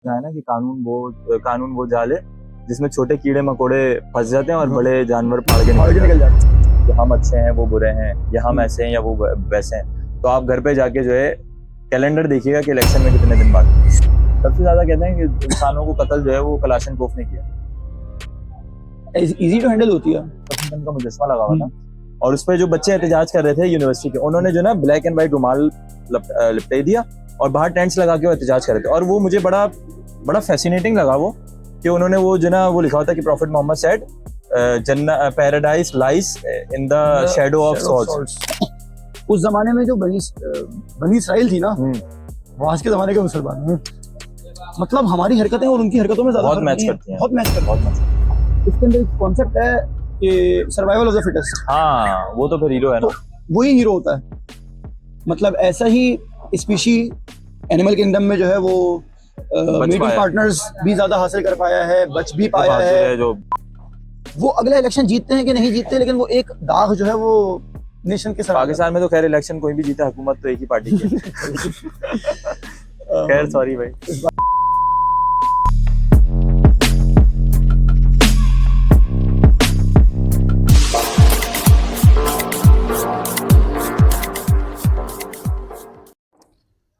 है ना कि कानून वो जाल है जिसमें छोटे कीड़े मकोड़े फंस जाते हैं और बड़े जानवर फाड़ के निकल जाते हैं कि हम अच्छे हैं वो बुरे हैं या हम ऐसे हैं या वो वैसे हैं। तो आप घर पे जाके जो है कैलेंडर देखिएगा कि इलेक्शन में कितने दिन बाकी हैं। सबसे ज्यादा कहते हैं कि इंसानों को कत्ल जो है वो कलाशनकोफ ने किया। इजी टू हैंडल होती है। वॉशिंगटन का मुजस्समा लगा हुआ था और उस पर जो बच्चे एहतजाज कर रहे थे यूनिवर्सिटी के, उन्होंने जो ना ब्लैक एंड व्हाइट रुमाल लिपटे दिया और बाहर टेंट्स लगा के वो एहतजाज कर रहे थे। और वो मुझे बड़ा बड़ा फैसिनेटिंग लगा वो कि उन्होंने वो जो ना वो लिखा होता कि prophet Muhammad said paradise lies in the shadow of swords. उस जमाने में जो बनी इसराइल थी ना, वो आज के जमाने के मुसलमान हैं। मतलब हमारी हरकतें और उनकी हरकतों में बहुत मैच करती हैं, बहुत मैच करती हैं। इसके अंदर एक कॉन्सेप्ट है कि सर्वाइवल ऑफ द फिटेस्ट। हाँ, वो तो फिर हीरो है ना, तो वही हीरो होता है। मतलब ऐसा ही स्पीशी एनिमल किंगडम में जो है वो मीटिंग पार्टनर्स भी ज्यादा हासिल कर पाया है, बच भी पाया है। जो वो अगला इलेक्शन जीतते हैं कि नहीं जीतते, लेकिन वो एक दाग जो है वो नेशन के साथ। पाकिस्तान में तो खैर इलेक्शन कोई भी जीता, हुकूमत तो एक ही पार्टी की खैर सॉरी भाई।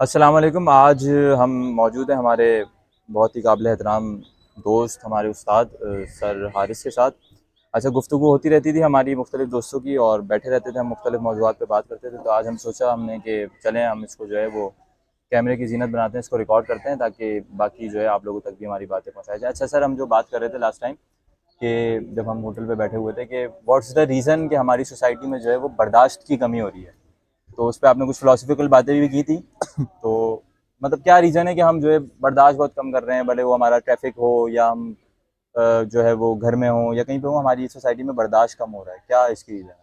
अस्सलाम वालेकुम। आज हम मौजूद हैं हमारे बहुत ही काबिल एहतराम दोस्त, हमारे उस्ताद सर हारिस के साथ। अच्छा, गुफ्तगू होती रहती थी हमारी मुख्तलिफ दोस्तों की और बैठे रहते थे हम, मुख्तलिफ मौज़ूआत पे बात करते थे। तो आज हम सोचा हमने कि चलें हम इसको जो है वो कैमरे की ज़ीनत बनाते हैं, इसको रिकॉर्ड करते हैं ताकि बाकी जो है आप लोगों तक भी हमारी बातें पहुँचाई जाए। अच्छा सर, हम जो बात कर रहे थे लास्ट टाइम कि जब हम होटल पे बैठे हुए थे कि व्हाट्स द रीज़न कि हमारी सोसाइटी में जो है वो बर्दाश्त की कमी हो रही है, तो उस पर आपने कुछ फिलोसफिकल बातें भी की थी। तो मतलब क्या रीज़न है कि हम जो है बर्दाश्त बहुत कम कर रहे हैं, भले वो हमारा ट्रैफिक हो या हम जो है वो घर में हो या कहीं पे हो, हमारी सोसाइटी में बर्दाश्त कम हो रहा है, क्या इसकी रीज़न है?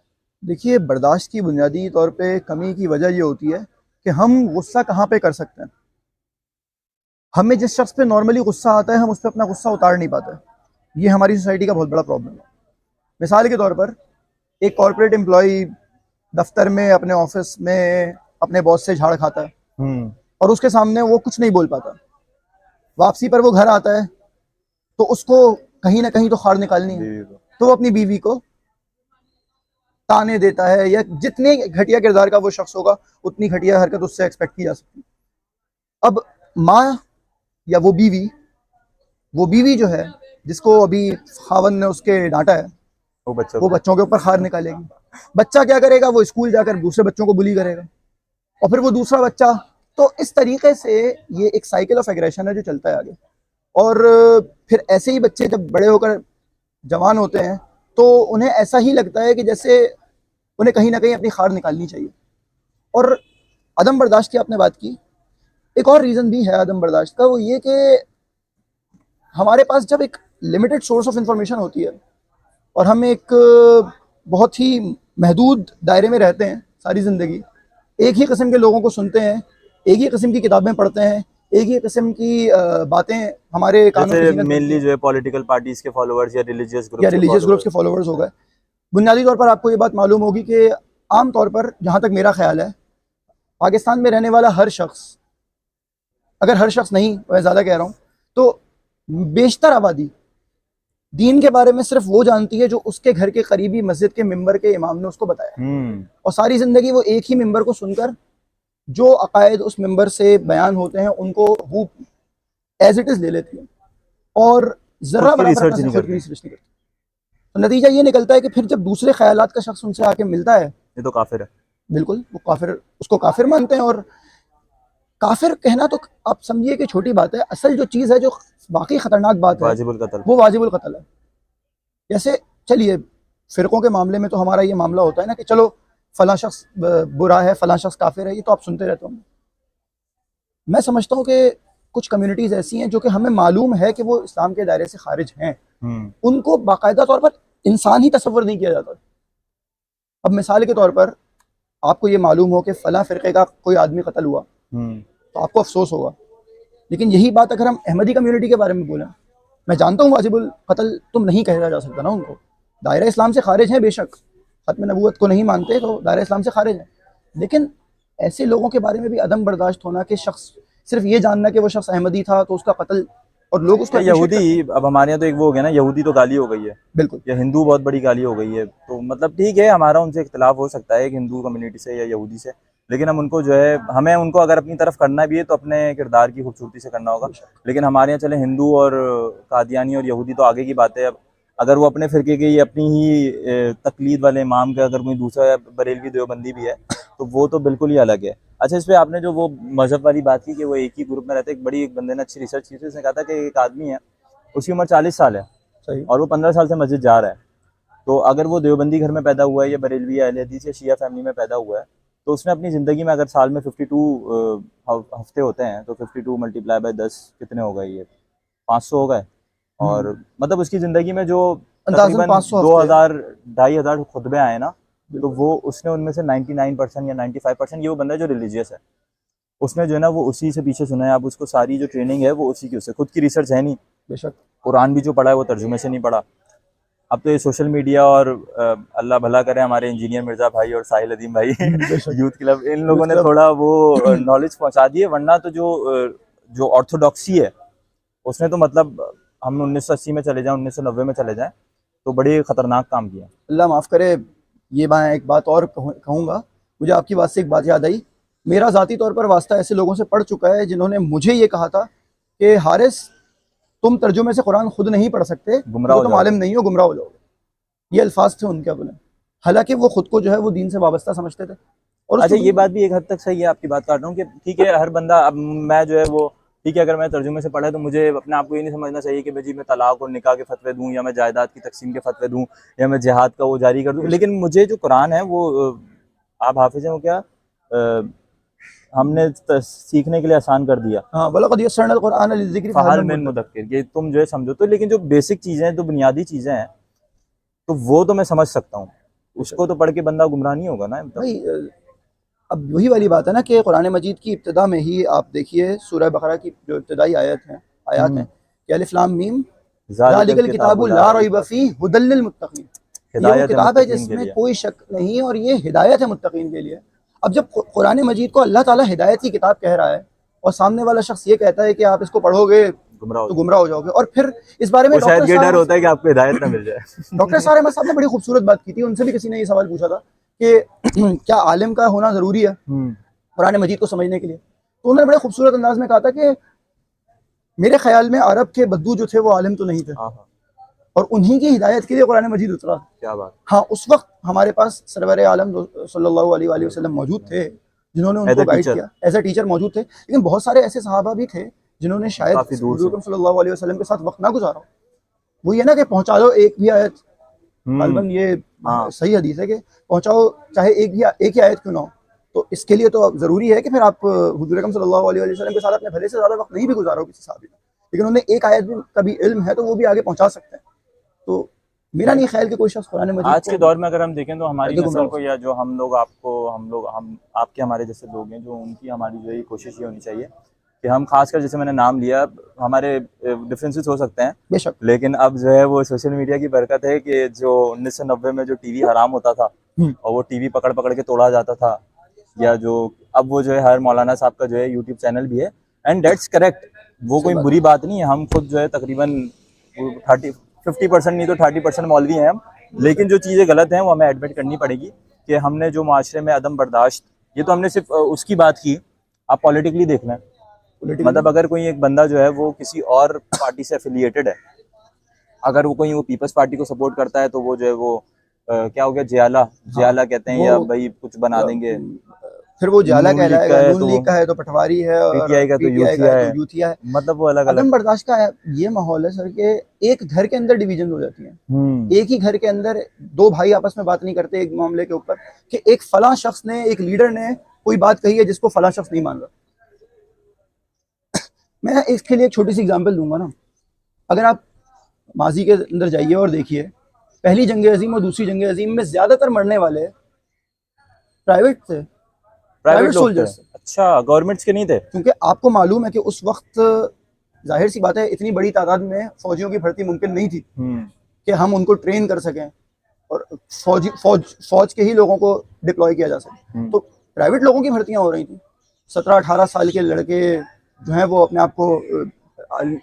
देखिए, बर्दाश्त की बुनियादी तौर पे कमी की वजह ये होती है कि हम गुस्सा कहाँ पे कर सकते हैं। हमें जिस शख्स पे नॉर्मली गुस्सा आता है, हम उस पर अपना गुस्सा उतार नहीं पाते। ये हमारी सोसाइटी का बहुत बड़ा प्रॉब्लम है। मिसाल के तौर पर एक कॉर्पोरेट एम्प्लॉय दफ्तर में, अपने ऑफिस में अपने बॉस से झाड़ खाता है और उसके सामने वो कुछ नहीं बोल पाता। वापसी पर वो घर आता है तो उसको कहीं ना कहीं तो खार निकालनी है, तो वो अपनी बीवी को ताने देता है, या जितने घटिया किरदार का वो शख्स होगा उतनी घटिया हरकत उससे एक्सपेक्ट की जा सकती है। अब माँ या वो बीवी जो है, जिसको अभी खावन ने उसके डांटा है, वो बच्चों के ऊपर खार निकालेगी। बच्चा क्या करेगा, वो स्कूल जाकर दूसरे बच्चों को बुली करेगा और फिर वो दूसरा बच्चा। तो इस तरीके से ये एक साइकिल ऑफ एग्रेशन है जो चलता है आगे। और फिर ऐसे ही बच्चे जब बड़े होकर जवान होते हैं तो उन्हें ऐसा ही लगता है कि जैसे उन्हें कहीं ना कहीं अपनी खार निकालनी चाहिए। और अदम बर्दाश्त की आपने बात की, एक और रीज़न भी है अदम बर्दाश्त का, वो ये कि हमारे पास जब एक लिमिटेड सोर्स ऑफ इंफॉर्मेशन होती है और हम एक बहुत ही महदूद दायरे में रहते हैं सारी ज़िंदगी, एक ही किस्म के लोगों को सुनते हैं, एक ही किस्म की किताबें पढ़ते हैं, एक ही किस्म की बातें हमारे कानून मेनली जो है पॉलिटिकल पार्टीज के फॉलोअर्स या रिलीजियस ग्रुप्स के फॉलोअर्स हो गए। बुनियादी तौर पर आपको ये बात मालूम होगी कि आम तौर पर, जहाँ तक मेरा ख्याल है, पाकिस्तान में रहने वाला हर शख्स, अगर हर शख्स नहीं मैं ज़्यादा कह रहा हूँ, तो बेशतर आबादी दीन के बारे में सिर्फ वो जानती है जो उसके घर के करीबी मस्जिद के मिंबर के इमाम ने उसको बताया। और सारी ज़िंदगी वो एक ही मिंबर को सुनकर जो अकायद उस मिंबर से बयान होते हैं उनको वो एज इट इज़ ले लेती है और ज़रा रिसर्च नहीं करती। तो नतीजा ये निकलता है कि फिर जब दूसरे ख्यालात का शख्स उनसे आके मिलता है, ये तो काफिर है। बिल्कुल, वो काफिर, उसको काफिर मानते हैं। और काफिर कहना तो आप समझिए कि छोटी बात है। असल जो चीज़ है, जो वाकई खतरनाक बात है, वो वाजिबुल कत्ल है। जैसे चलिए, फिरकों के मामले में तो हमारा ये मामला होता है ना कि चलो फलां शख्स बुरा है, फलां शख्स काफिर है, ये तो आप सुनते रहते हो। मैं समझता हूँ कि कुछ कम्युनिटीज़ ऐसी हैं जो कि हमें मालूम है कि वो इस्लाम के दायरे से खारिज हैं, उनको बाकायदा तौर पर इंसान ही तस्वर नहीं किया जाता। अब मिसाल के तौर पर आपको ये मालूम हो कि फलां फ़िरक़े का कोई आदमी कत्ल हुआ, तो आपको अफसोस होगा। लेकिन यही बात अगर हम अहमदी कम्युनिटी के बारे में बोलें, मैं जानता हूँ वाजिबुल कत्ल तुम नहीं कहा जा सकता ना उनको, दायरा इस्लाम से खारिज है, बेशक खत्म नबूवत को नहीं मानते तो दायरा इस्लाम से खारिज है, लेकिन ऐसे लोगों के बारे में भी अदम बर्दाश्त होना कि शख्स सिर्फ ये जानना कि वो शख्स अहमदी था तो उसका कत्ल, और लोग उसको appreciate करते हैं। यहूदी, अब हमारे यहाँ तो एक वो हो गया ना, यहूदी तो गाली हो गई है, बिल्कुल या हिंदू बहुत बड़ी गाली हो गई है। तो मतलब ठीक है, हमारा उनसे इख्तिलाफ हो सकता है, एक हिंदू कम्युनिटी से या यहूदी से, लेकिन हम उनको जो है, हमें उनको अगर अपनी तरफ करना भी है तो अपने किरदार की खूबसूरती से करना होगा। लेकिन हमारे यहाँ चले हिंदू और कादियानी और यहूदी तो आगे की बात है। अब अगर वो अपने फ़िरके के ही अपनी ही तकलीद वाले इमाम का अगर कोई दूसरा बरेलवी देवबंदी भी है तो वो तो बिल्कुल ही अलग है। अच्छा, इस पे आपने जो वो मज़हब वाली बात की कि वो एक ही ग्रुप में रहते हैं, एक बंदे ने अच्छी रिसर्च की थी, उसने कहा था कि एक आदमी है, उसकी उम्र 40 साल है सही। और वो 15 साल से मस्जिद जा रहा है। तो अगर वो देवबंदी घर में पैदा हुआ है या बरेलवी या अहले हदीस या शिया फैमिली में पैदा हुआ है, तो उसने अपनी ज़िंदगी में अगर साल में 52 हफ्ते होते हैं तो 52 मल्टीप्लाई बाय 10 कितने हो गए, ये 500 हो गए। और मतलब उसकी ज़िंदगी में जो अंदाजन तकरीबन 500 हफ्ते 2000 2,500 खुतबे आए ना, तो वो उसने उनमें से 99% या 95%, ये वो बंदा है जो रिलीजियस है, उसने जो है ना वो उसी से पीछे सुना है। अब उसको सारी जो ट्रेनिंग है वो उसी की, उससे खुद की रिसर्च है नहीं। बेशक कुरान भी जो पढ़ा है वो तर्जुमे से नहीं पढ़ा। अब तो ये सोशल मीडिया और अल्लाह भला करे हमारे इंजीनियर मिर्ज़ा भाई और साहिल अदीम भाई बेशक यूथ क्लब, इन लोगों यूथ ने क्लब थोड़ा वो नॉलेज पहुंचा दी है। वरना तो जो ऑर्थोडॉक्सी है उसने तो मतलब, हम 1980 में चले जाएं, 1990 में चले जाएं, तो बड़े खतरनाक काम किया। अल्लाह माफ़ करे। ये मैं एक बात और कहूँगा, मुझे आपकी बात से एक बात याद आई। मेरा ज़ाती तौर पर वास्ता ऐसे लोगों से पड़ चुका है जिन्होंने मुझे ये कहा था कि हारिस, तुम तर्जुमे से कुरान खुद नहीं पढ़ सकते गुमराह तो हो तुम जाओगे। आलिम नहीं हो, गुमराह हो जाओगे। ये अल्फाज थे उनके अपने, हालांकि वो खुद को जो है वो दीन से वाबस्ता समझते थे। और उसकी अच्छा, ये बात भी एक हद तक सही है, आपकी बात काट रहा हूँ कि ठीक है हर बंदा, अब मैं जो है वो ठीक है, अगर मैं तर्जुमे से पढ़ा है तो मुझे अपने आप को ये नहीं समझना चाहिए कि भाई जी मैं तलाक और निकाह के फतवे दूं, या मैं जायदाद की तकसीम के फतवे दूं, या मैं जिहाद का वो जारी कर दूं। बेशक लेकिन मुझे जो कुरान है वो आप हाफिज हैं वो क्या, हमने सीखने के लिए आसान कर दिया। हाँ, वलक़द यस्सरनल कुरआन लिज़्ज़िक्रि फहल फ़हल मिन मिन मुद्दकिर। मुदक्किर, ये तुम जो है समझो तो, लेकिन जो बेसिक चीज़ें हैं, जो बुनियादी चीज़ें हैं, तो वो तो मैं समझ सकता हूँ। बेशक उसको तो पढ़ के बंदा गुमराह नहीं होगा ना मतलब। भाई, अब वही वाली बात है ना कि कुरान मजीद की इब्तिदा में ही आप देखिए, सूरह बकरा की जो इब्तिदाई आयात हैं कि अलिफ लाम मीम ज़ालिकल ज़ालिकल किताबु किताबु ला ला रैब रैब फीह फीह, हुदल लिल मुत्तकीन। ये वो हिदायत है किताब है मुत्तकीन के जिसमें लिए। कोई शक नहीं, और ये हिदायत है मुत्तकीन के लिए। अब जब कुरान मजीद को अल्लाह ताला हिदायत की किताब कह रहा है और सामने वाला शख्स ये कहता है कि आप इसको पढ़ोगे गुमराह हो तो जाओ। गुमराह हो जाओगे, और फिर इस बारे में वो शायद ये डर होता है कि आपको हिदायत ना मिल डॉक्टर जाए। सार अहमद साहब ने बड़ी खूबसूरत बात की थी। उनसे भी किसी ने ये सवाल पूछा था कि क्या आलिम का होना ज़रूरी है हम्म। कुरान मजीद को समझने के लिए। तो उन्होंने बड़े खूबसूरत अंदाज में कहा था कि मेरे ख्याल में अरब के बद्दू जो थे वो आलिम तो नहीं थे, हाँ हाँ, और उन्हीं की हिदायत के लिए कुरान मजीद उतरा। क्या बात। हाँ, उस वक्त हमारे पास सरवर आलम सल्लल्लाहु अलैहि वसल्लम मौजूद थे जिन्होंने एज उनको अ गाइड टीचर किया, एज अ टीचर मौजूद थे। लेकिन बहुत सारे ऐसे सहाबा भी थे जिन्होंने शायद काफ़ी दूर हुजूर से। अकरम सल्लल्लाहु अलैहि वसल्लम के साथ वक्त ना गुजारा हो। वो ये ना कि पहुंचा दो एक भी आयत, हम्म। गालबन ये हाँ, सही हदीस है कि पहुंचाओ चाहे एक ही आयत क्यों ना हो। तो इसके लिए तो ज़रूरी है कि फिर आप हुजूर अकरम सल्लल्लाहु अलैहि वसल्लम के साथ अपने भले से ज़्यादा वक्त नहीं भी गुजारो किसी साहबी ने, लेकिन उन्हें एक आयत भी कभी इल्म है तो वो भी आगे पहुंचा सकते हैं। तो मेरा नहीं ख्याल कि कोई शख्स कुरान मजीद आज को के दौर में अगर हम देखें तो हमारी करके गुमराह नस्ल हो को, सकता या जो हम लोग आपको, हम आपके हमारे जैसे लोग हैं, जो उनकी हमारी जो ये कोशिश ये होनी चाहिए कि हम खासकर, जैसे मैंने नाम लिया, हमारे डिफरेंसेस हो सकते हैं, है। बेशक। लेकिन अब जो है वो सोशल मीडिया की बरकत है कि जो 1990 में जो टीवी हराम होता था और वो टीवी पकड़ पकड़ के तोड़ा जाता था, या जो अब वो जो है हर मौलाना साहब का जो है यूट्यूब चैनल भी है, एंड डेट्स करेक्ट, वो सही कोई बात बुरी बात नहीं है। हम खुद जो है तकरीबन 50% नहीं तो 30% मौलवी हैं हम, है। लेकिन बेशक। जो चीज़ें गलत हैं वो हमें एडमिट करनी पड़ेगी कि हमने जो माशरे में अदम बर्दाश्त, ये तो हमने सिर्फ उसकी बात की। आप पॉलिटिकली देख लें, पॉलिटिकली मतलब अगर कोई एक बंदा जो है वो किसी और पार्टी से एफिलिएटेड है, अगर वो कोई वो पीपल्स पार्टी को सपोर्ट करता है, तो वो जो है वो क्या हो गया, जियाला, हाँ, जियाला कहते हैं, वो या भाई कुछ बना देंगे। फिर वो जाला नून लीग का कहलाएगा, है नून तो लीग का है तो पटवारी है, और पीटीआई का तो पीटीआई का यूथिया है तो है, यूथिया है। मतलब वो अलग अलग। अदम बर्दाश्त का ये माहौल है सर कि एक घर के अंदर डिवीजन हो जाती है। एक ही घर के अंदर दो भाई आपस में बात नहीं करते एक मामले के ऊपर कि एक फलां शख्स ने, एक लीडर ने कोई बात कही है जिसको फलां शख्स नहीं मान रहा। मैं इसके लिए एक छोटी सी एग्जांपल दूंगा ना। अगर आप माजी के अंदर जाइए और देखिए, पहली जंग अजीम और दूसरी जंग अजीम में ज्यादातर मरने वाले प्राइवेट थे, प्राइवेट प्राइवेट लोग थे, सोल्जर्स थे। अच्छा, गवर्नमेंट्स के नहीं थे। क्योंकि आपको मालूम है कि उस वक्त जाहिर सी बात है इतनी बड़ी तादाद में फौजियों की भर्ती मुमकिन नहीं थी कि हम उनको ट्रेन कर सकें और फौज के ही लोगों को डिप्लॉय किया जा सके। तो प्राइवेट लोगों की भर्तियां हो रही थी। 17-18 साल के लड़के जो है वो अपने आप को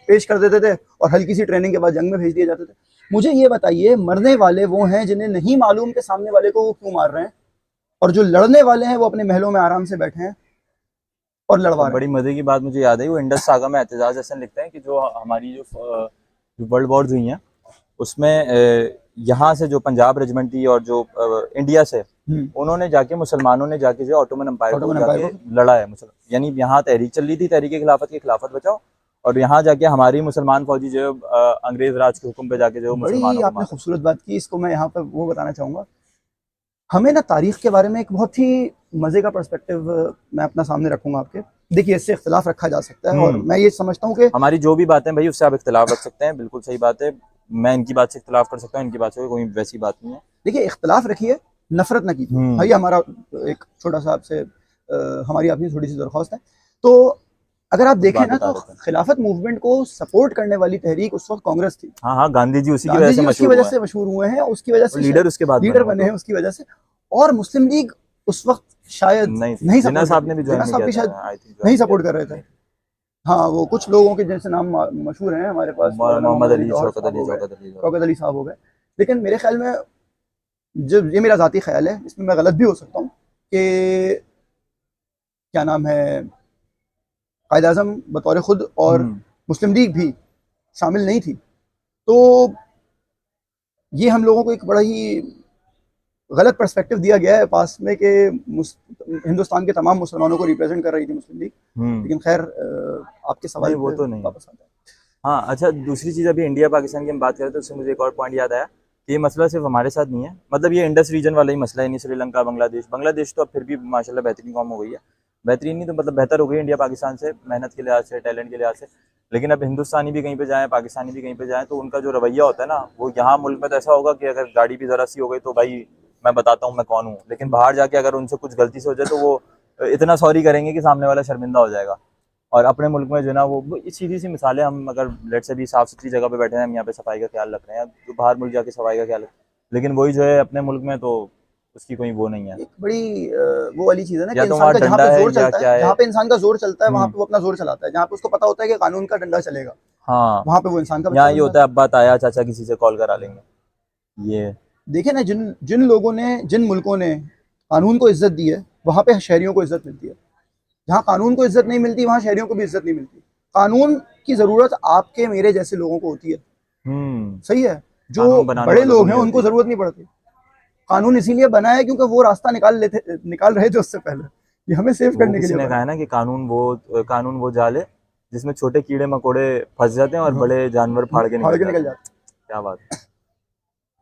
पेश कर देते थे और हल्की सी ट्रेनिंग के बाद जंग में भेज दिए जाते थे। मुझे ये बताइए, मरने वाले वो हैं जिन्हें नहीं मालूम कि सामने वाले को वो क्यों मार रहे हैं, और जो लड़ने वाले हैं वो अपने महलों में आराम से बैठे हैं और लड़वा और रहे बड़ी हैं। मजे की बात मुझे याद आई, वो इंडस सागा में एतजाज हसन लिखते हैं कि जो हमारी जो वर्ल्ड वॉर्स हुई हैं उसमें यहाँ से जो पंजाब रेजिमेंट थी और जो इंडिया से उन्होंने जाके मुसलमानों ने जाके जो ऑटोमन एम्पायर को ऑटोमन एम्पायर जाके को लड़ा है मुसलमान, यानी यहाँ तहरीक चल रही थी, तहरीक खिलाफत की खिलाफत बचाओ, और यहाँ जाके हमारी मुसलमान फौजी जो है अंग्रेज राज के हुक्म पे जाके जो है बड़ी मुसलमानों को आपने मारा। खूबसूरत बात की, इसको मैं यहाँ पर वो बताना चाहूँगा। हमें ना तारीख के बारे में एक बहुत ही मज़े का पर्सपेक्टिव मैं अपना सामने रखूंगा आपके। देखिए, इससे इख्तिलाफ रखा जा सकता है और हम्म मैं ये समझता हूँ कि हमारी जो भी बातें भाई उससे आप इख्तिलाफ रख सकते हैं, बिल्कुल सही बात है। मैं इनकी बात से इख्तिलाफ कर सकता हूँ, इनकी बात से कोई वैसी बात नहीं है। देखिए, इख्तिलाफ रखिए, नफरत ना कीजिए भाई। हम्म हमारा एक छोटा सा आपसे हमारी अपनी थोड़ी सी दरख्वास्त है। तो अगर आप कुछ देखें बात ना, बता तो रहे थे। खिलाफत मूवमेंट को सपोर्ट करने वाली तहरीक उस वक्त कांग्रेस थी। हाँ हाँ, गांधी जी उसी की वजह गांधी से जी उसकी मशहूर वजह हुए हैं, से मशहूर हुए हैं, उसकी वजह और से लीडर उसके बाद बने लीडर वो बने हैं तो। उसकी वजह से। और मुस्लिम लीग उस वक्त शायद नहीं, नहीं जिन्ना सपोर्ट साहब करती ने भी थी, ज्वाइन जिन्ना नहीं साहब किया भी शायद था, आई थिंक नहीं ज्वाइन किया सपोर्ट कर रहे था थे। नहीं। हाँ, वो कुछ लोगों के जैसे नाम मशहूर हैं हमारे पास, मौलाना मोहम्मद मोहम्मद अली अली, जौहर शौकत साहब अली, हो गए, शौकत अली शौकत अली साहब हो गए। लेकिन मेरे ख्याल में, जब ये मेरा ज़ाती ख्याल है, इसमें मैं गलत भी हो सकता हूँ, कि क्या नाम है, कायद आज़म बतौर खुद और हम्म मुस्लिम लीग भी शामिल नहीं थी। तो ये हम लोगों को एक बड़ा ही गलत पर्सपेक्टिव दिया गया है पास में कि हिंदुस्तान के तमाम मुसलमानों को रिप्रेजेंट कर रही थी मुस्लिम लीग। हम्म लेकिन खैर, आपके नहीं, सवाल वो पे तो नहीं है। वापस आता है। हाँ अच्छा, दूसरी चीज़, अभी इंडिया पाकिस्तान की हम बात करें तो उससे मुझे एक और पॉइंट याद आया कि ये मसला सिर्फ हमारे साथ नहीं है, मतलब ये इंडस रीजन वाला ही मसला है, नहीं श्रीलंका, बांग्लादेश। बांग्लादेश तो अब फिर भी माशाल्लाह बेहतरीन कौम हो गई है, बेहतरीन नहीं तो मतलब बेहतर हो गई इंडिया पाकिस्तान से, मेहनत के लिहाज से, टैलेंट के लिहाज से। लेकिन अब हिंदुस्तानी भी कहीं पे जाएँ, पाकिस्तानी भी कहीं पे जाएँ, तो उनका जो रवैया होता है ना, वो यहाँ मुल्क में तो ऐसा होगा कि अगर गाड़ी भी ज़रा सी हो गई तो भाई मैं बताता हूँ मैं कौन हूँ, लेकिन बाहर जाके अगर उनसे कुछ गलती से हो जाए तो वो इतना सॉरी करेंगे कि सामने वाला शर्मिंदा हो जाएगा। और अपने मुल्क में जो है ना, वो सीधी सी मिसालें, हम अगर लेट से भी साफ सुथरी जगह पे बैठे हैं, हम यहाँ पे सफाई का ख्याल रख रहे हैं, तो बाहर मुल्क जाके सफाई का ख्याल लेकिन वही जो है अपने मुल्क में तो उसकी कोई वो नहीं है। एक बड़ी वो वाली चीज़ है ना, कि या तो इंसान वहाँ का जहाँ डंडा पे है जोर या चलता है, क्या है। जहाँ पे इंसान का जोर चलता है वहाँ हम्म पे वो अपना जोर चलाता है। जहाँ पे उसको पता होता है कि कानून का डंडा चलेगा, हाँ, वहाँ पे वो इंसान का बच्चा यहाँ ये बन होता जाता है, है। अब बात आया चाचा किसी से कॉल करा लेंगे ये। देखिए ना, जिन जिन लोगों ने, जिन मुल्कों ने कानून को इज्जत दी है, वहाँ पे शहरियों को इज्जत मिलती है। जहाँ कानून को इज्जत नहीं मिलती, वहाँ शहरियों को भी इज्जत नहीं मिलती। कानून की ज़रूरत आपके मेरे जैसे लोगों को होती है, हम्म सही है। जो कानून बनाने बड़े वालों को लोग हैं नहीं उनको होती। ज़रूरत नहीं पड़ती। कानून इसीलिए बना है क्योंकि वो रास्ता निकाल रहे थे उससे पहले। ये हमें सेव वो करने के किसी लिए ने बना कहा है ना कि कानून वो जाल है जिसमें छोटे कीड़े मकोड़े फंस जाते हैं और है। बड़े जानवर फाड़ के फाड़ निकल के निकल जाते हैं। जाते क्या बात है। हैं।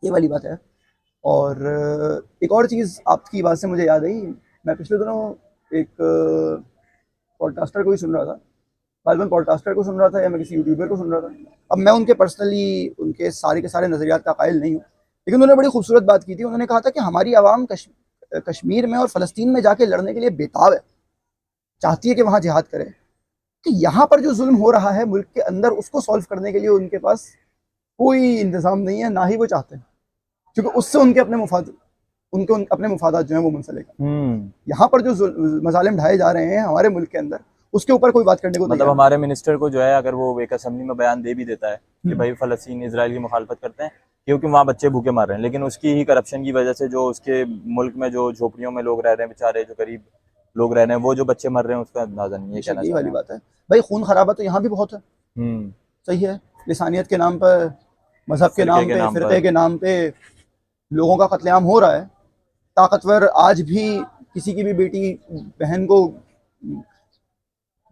ये वाली बात है। और एक और चीज़ आपकी बात से मुझे याद आई। मैं पिछले दिनों एक पॉडकास्टर को ही सुन रहा था, गालिबन पॉडकास्टर को सुन रहा था या मैं किसी यूट्यूबर को सुन रहा था। अब मैं उनके पर्सनली उनके सारे के सारे नज़रियात का कायल नहीं हूँ, लेकिन उन्होंने बड़ी खूबसूरत बात की थी। उन्होंने कहा था कि हमारी आवाम कश्मीर में और फ़लस्तीन में जाके लड़ने के लिए बेताब है, चाहती है कि वहाँ जिहाद करे। कि यहाँ पर जो जुल्म हो रहा है मुल्क के अंदर, उसको सॉल्व करने के लिए उनके पास कोई इंतज़ाम नहीं है, ना ही वो चाहते हैं, क्योंकि उससे उनके अपने अपने मुफादात जो हैं वो मुंसलिक हैं। हम्म यहाँ पर जो मजालिम ढाए जा रहे हैं हमारे मुल्क के अंदर, उसके ऊपर कोई बात करने को मतलब तैयार नहीं हमारे मिनिस्टर को जो है, अगर वो एक असेंबली में बयान दे भी देता है कि है। भाई फ़लस्तीन इसराइल की मुखालफत करते हैं क्योंकि वहाँ बच्चे भूखे मर रहे हैं, लेकिन उसकी ही करप्शन की वजह से जो उसके मुल्क में जो झोपड़ियों में लोग रह रहे हैं बेचारे, जो गरीब लोग रह रहे हैं, वो जो बच्चे मर रहे हैं उसका अंदाजा नहीं है। बेशक कहना यही चाह रहे वाली हैं आप। बात है भाई। खून खराबा तो यहाँ भी बहुत है, हम्म सही है। लिसानियत के नाम पर, मजहब के फिरके नाम के पे, नाम फ़िरक़े पर। के नाम पे लोगों का कत्लेआम हो रहा है। ताकतवर आज भी किसी की भी बेटी बहन को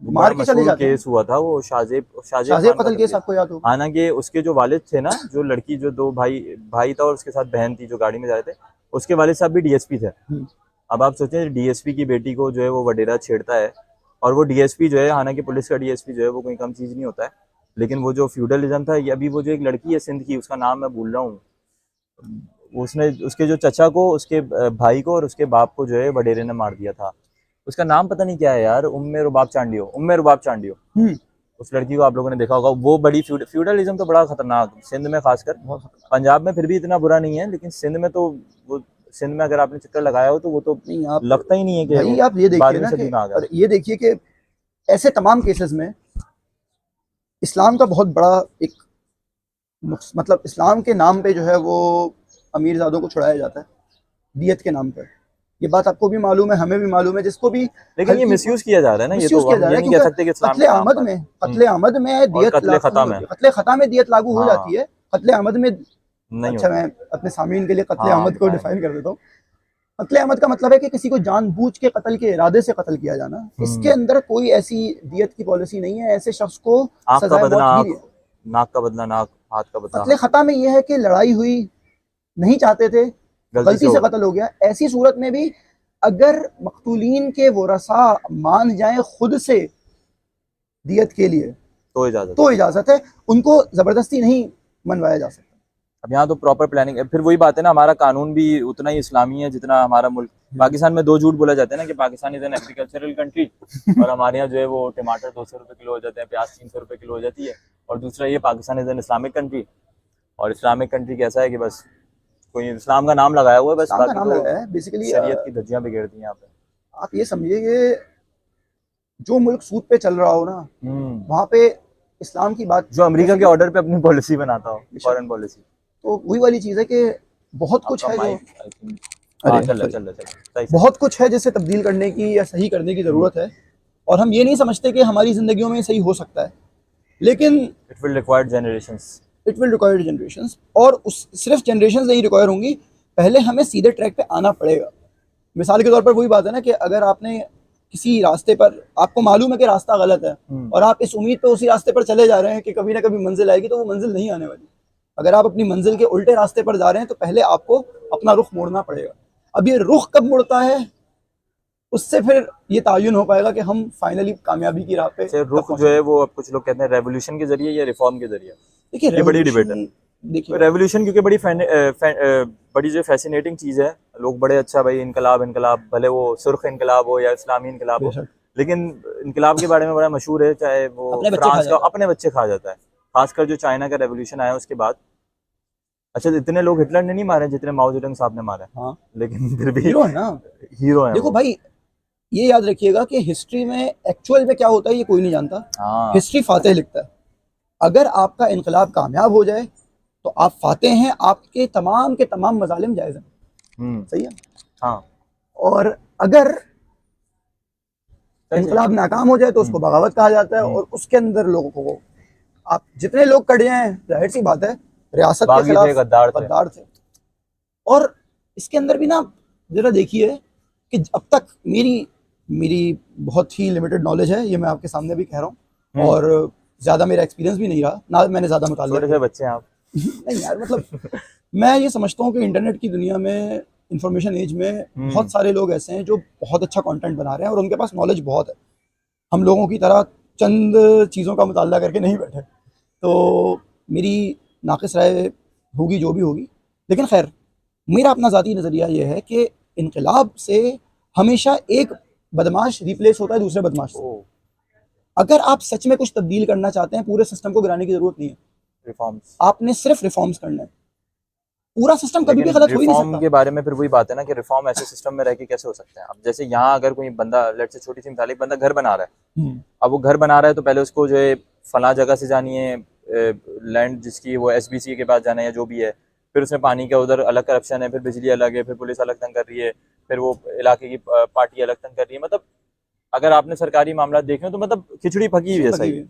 वो मार बड़ा के चले मशहूर जाते हैं। केस हुआ था, वो शाहजेब शाहजेब खान कत्ल कत्ल केस केस। आपको याद होगा। हालांकि उसके जो वालिद थे ना, जो लड़की, जो दो भाई भाई था और उसके साथ बहन थी जो गाड़ी में जा रहे थे, उसके वालिद साहब भी डीएसपी थे। हम्म, अब आप सोचें, डीएसपी की बेटी को जो है वो वडेरा छेड़ता है, और वो डीएसपी जो है, हालांकि पुलिस का डीएसपी जो है वो कोई कम चीज़ नहीं होता है, लेकिन वो जो फ्यूडलिज्म था, ये अभी वो जो एक लड़की है सिंध की, उसका नाम मैं भूल रहा हूँ, उसने उसके जो चचा को, उसके भाई को और उसके बाप को जो है वडेरे ने मार दिया था। उसका नाम पता नहीं क्या है यार, उम्मे रुबाब चांडियो। हम्म, उस लड़की को आप लोगों ने देखा होगा, वो बड़ी फ्यूडलिज्म तो बड़ा खतरनाक सिंध में खासकर। बहुत खतरनाक। पंजाब में फिर भी इतना बुरा नहीं है, लेकिन सिंध में तो वो, सिंध में अगर आपने चक्कर लगाया हो तो वो तो नहीं, आप लगता ही नहीं है कि भाई वो आप ये देखिए 12वीं ना कि, सदी में आ गया। और ये देखिए कि ऐसे तमाम केसेस में इस्लाम का बहुत बड़ा एक मतलब इस्लाम के नाम पे जो है वो अमीरजादों को छुड़ाया जाता है दियत के नाम पर। ये बात आपको भी मालूम है, हमें भी मालूम है, जिसको भी लेकिन ये मिसयूज किया जा रहा है ना, ये तो मिसयूज किया हम जा रहा ये है, नहीं कह क्योंकि सकते कि इस्लाम के नाम पर। कत्ले आमद में और दियत कत्ले खत्म है। कत्ले खता में दियत लागू हो हाँ, जाती है, कत्ले आमद में। नहीं अच्छा, होती। मैं अपने सामीन के लिए कत्ले हाँ, आमद को बताएं। डिफाइन कर देता हूँ। कत्ले आमद का मतलब है कि किसी को जानबूझ के कत्ल के इरादे से कत्ल किया जाना। इसके अंदर कोई ऐसी दियत की पॉलिसी नहीं है, ऐसे शख्स को आँख का सजाए बदला मौत ही आँख, दी है। नाक का बदला नाक, हाथ का बदला कत्ले हाथ। खता में यह है कि लड़ाई हुई, नहीं चाहते थे, गलती से गलती हो से गया। कत्ल हो गया, ऐसी सूरत में भी अगर मकतूलीन के वरसा मान जाए खुद से दियत के लिए तो इजाजत। तो इजाजत है, उनको जबरदस्ती नहीं मनवाया जा सकता। अब यहाँ तो प्रॉपर प्लानिंग है। फिर वही बात है ना, हमारा कानून भी उतना ही इस्लामी है जितना हमारा मुल्क। पाकिस्तान में दो झूठ बोला जाता है ना कि Pakistan is an agricultural country, और हमारे यहाँ जो है वो टमाटर 200 रुपये किलो हो जाते हैं, प्याज 300 रुपये किलो हो जाती है। और दूसरा ये Pakistan is an Islamic country, और इस्लामिक कंट्री कैसा है कि बस कोई इस्लाम का नाम लगाया हुआ है, बस इस्लाम का बाकी नाम तो लगाया है बेसिकली। शरीयत की धज्जियां बिगेड़ दी हैं यहाँ पे। आप ये समझिए कि जो मुल्क सूद पे चल रहा हो ना, हम्म। वहाँ पे इस्लाम की बात जो अमेरिका जैसे के कि ऑर्डर पे अपनी पॉलिसी बनाता हो, बेशक, फॉरेन पॉलिसी। तो वही वाली चीज़ है कि बहुत कुछ आपका है जो, माइक आई थिंक, हाँ चल रहा सॉरी, चल रहा चल रहा, सही से। बहुत कुछ है जिसे तब्दील करने की या सही करने की ज़रूरत है, और हम ये नहीं समझते कि हमारी ज़िंदगियों में सही हो सकता है, लेकिन it will require generations. It will require generations. और उस सिर्फ जनरेशंस नहीं रिक्वायर होंगी, पहले हमें सीधे ट्रैक पे आना पड़ेगा। मिसाल के तौर पर वही बात है ना कि अगर आपने किसी रास्ते पर, आपको मालूम है कि रास्ता गलत है, और आप इस उम्मीद पे उसी रास्ते पर चले जा रहे हैं कि कभी ना कभी मंजिल आएगी, तो वो मंजिल नहीं आने वाली। अगर आप अपनी मंजिल के उल्टे रास्ते पर जा रहे हैं तो पहले आपको अपना रुख मोड़ना पड़ेगा। अब ये रुख कब मुड़ता है, उससे फिर ये तयन हो पाएगा कि हम फाइनली कामयाबी की राह पे से कब रुख जो है पहुंचेंगे। वो अब कुछ लोग कहते हैं रेवोल्यूशन के जरिए या रिफॉर्म के जरिए। देखिए ये बड़ी डिबेट है। रेवोल्यूशन, देखिए रेवोल्यूशन क्योंकि बड़ी जो फैसिनेटिंग चीज़ है, लोग बड़े अच्छा भाई इनकलाब इनकलाब, भले वो सुर्ख इनकलाब हो या इस्लामी इनकलाब हो, बेशक लेकिन इनकलाब के बारे में बड़ा मशहूर है, चाहे वो अपने बच्चे खा फ्रांस का, जाता है। अपने बच्चे खा जाता है। खासकर जो चाइना का रेवोल्यूशन आया उसके बाद। अच्छा, इतने लोग हिटलर ने नहीं मारे जितने माओ जेडंग साहब ने मारे, हाँ, लेकिन फिर भी हीरो है ना। हीरो है देखो वो। भाई, ये याद रखिएगा कि हिस्ट्री में एक्चुअल में क्या होता है ये कोई नहीं जानता, हाँ। हिस्ट्री फातेह लिखता है। अगर आपका इनकलाब कामयाब हो जाए तो आप फातेह हैं, आपके तमाम के तमाम मजालिम जायज़ हैं। सही है। हाँ, और अगर सही सही। इनकलाब नाकाम हो जाए तो उसको बगावत कहा जाता है, और उसके अंदर लोगों को, आप जितने लोग कट जाएं, जाहिर सी बात है, रियासत के बागी थे, खिलाफ गद्दार थे। गद्दार थे। और इसके अंदर भी ना, जरा देखिए कि अब तक मेरी मेरी बहुत ही लिमिटेड नॉलेज है, ये मैं आपके सामने भी कह रहा हूँ, और ज़्यादा मेरा एक्सपीरियंस भी नहीं रहा ना, मैंने ज़्यादा मुताल्ला छोटे से बच्चे हैं आप। नहीं यार, मतलब मैं ये समझता हूँ कि इंटरनेट की दुनिया में, इंफॉर्मेशन एज में, बहुत सारे लोग ऐसे हैं जो बहुत अच्छा कंटेंट बना रहे हैं और उनके पास नॉलेज बहुत है। हम लोगों की तरह चंद चीज़ों का मुताल्ला करके नहीं बैठे। तो मेरी नाक़िस राय होगी जो भी होगी, लेकिन खैर, मेरा अपना ज़ाती नज़रिया ये है कि इनकलाब से हमेशा एक बदमाश रिप्लेस होता है दूसरे बदमाश से। अगर आप सच में कुछ तब्दील करना चाहते हैं, पूरे सिस्टम को गिराने की ज़रूरत नहीं है, रिफॉर्म्स। आपने सिर्फ रिफॉर्म्स करना है। पूरा सिस्टम कभी भी लेकिन गलत हो ही नहीं रिफॉर्म सकता। के बारे में फिर वही बात है ना कि रिफॉर्म ऐसे सिस्टम में रह के कैसे हो सकते हैं। अब जैसे यहाँ अगर कोई बंदा, लेट से छोटी सी मिसाल, एक बंदा घर बना रहा है, अब वो घर बना रहा है तो पहले उसको जो है फला जगह से जानी है, लैंड जिसकी वो SBC के पास जाना है या जो भी है, फिर उसमें पानी का उधर अलग करप्शन है, फिर बिजली अलग है, फिर पुलिस अलग तंग कर रही है, फिर वो इलाके की पार्टी अलग तंग कर रही है। मतलब अगर आपने सरकारी मामला देखे हो तो मतलब खिचड़ी पकी हुई है सही।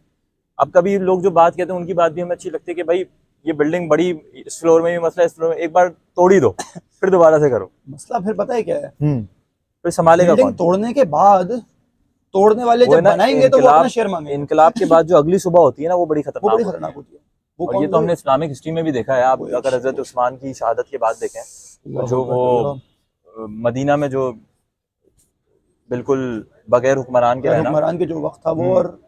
अब कभी लोग जो बात कहते हैं उनकी बात भी हमें अच्छी लगती है कि भाई ये बिल्डिंग बड़ी, इस फ्लोर में भी मसला है, इस फ्लोर में एक बार तोड़ ही दो, फिर दोबारा से करो। मसला फिर पता है क्या है, फिर संभालेगा बिल्डिंग कौन? तोड़ने के बाद तोड़ने वाले वो है जब ना, बनाएंगे तो वो अपना शेयर मांगेंगे। इनकलाब के बाद जो अगली सुबह होती है ना, वो बड़ी वो खतरनाक बड़ी होती खतरनाक है। होती है। वो और कौन, ये तो हमने इस्लामिक हिस्ट्री में भी देखा है। आप वो अगर हजरत उस्मान की शहादत के बाद देखें तो जो वो अल्लाह, मदीना में जो बिल्कुल बगैर हुक्मरान के रहना, हुक्मरान के जो वक्त था वो, और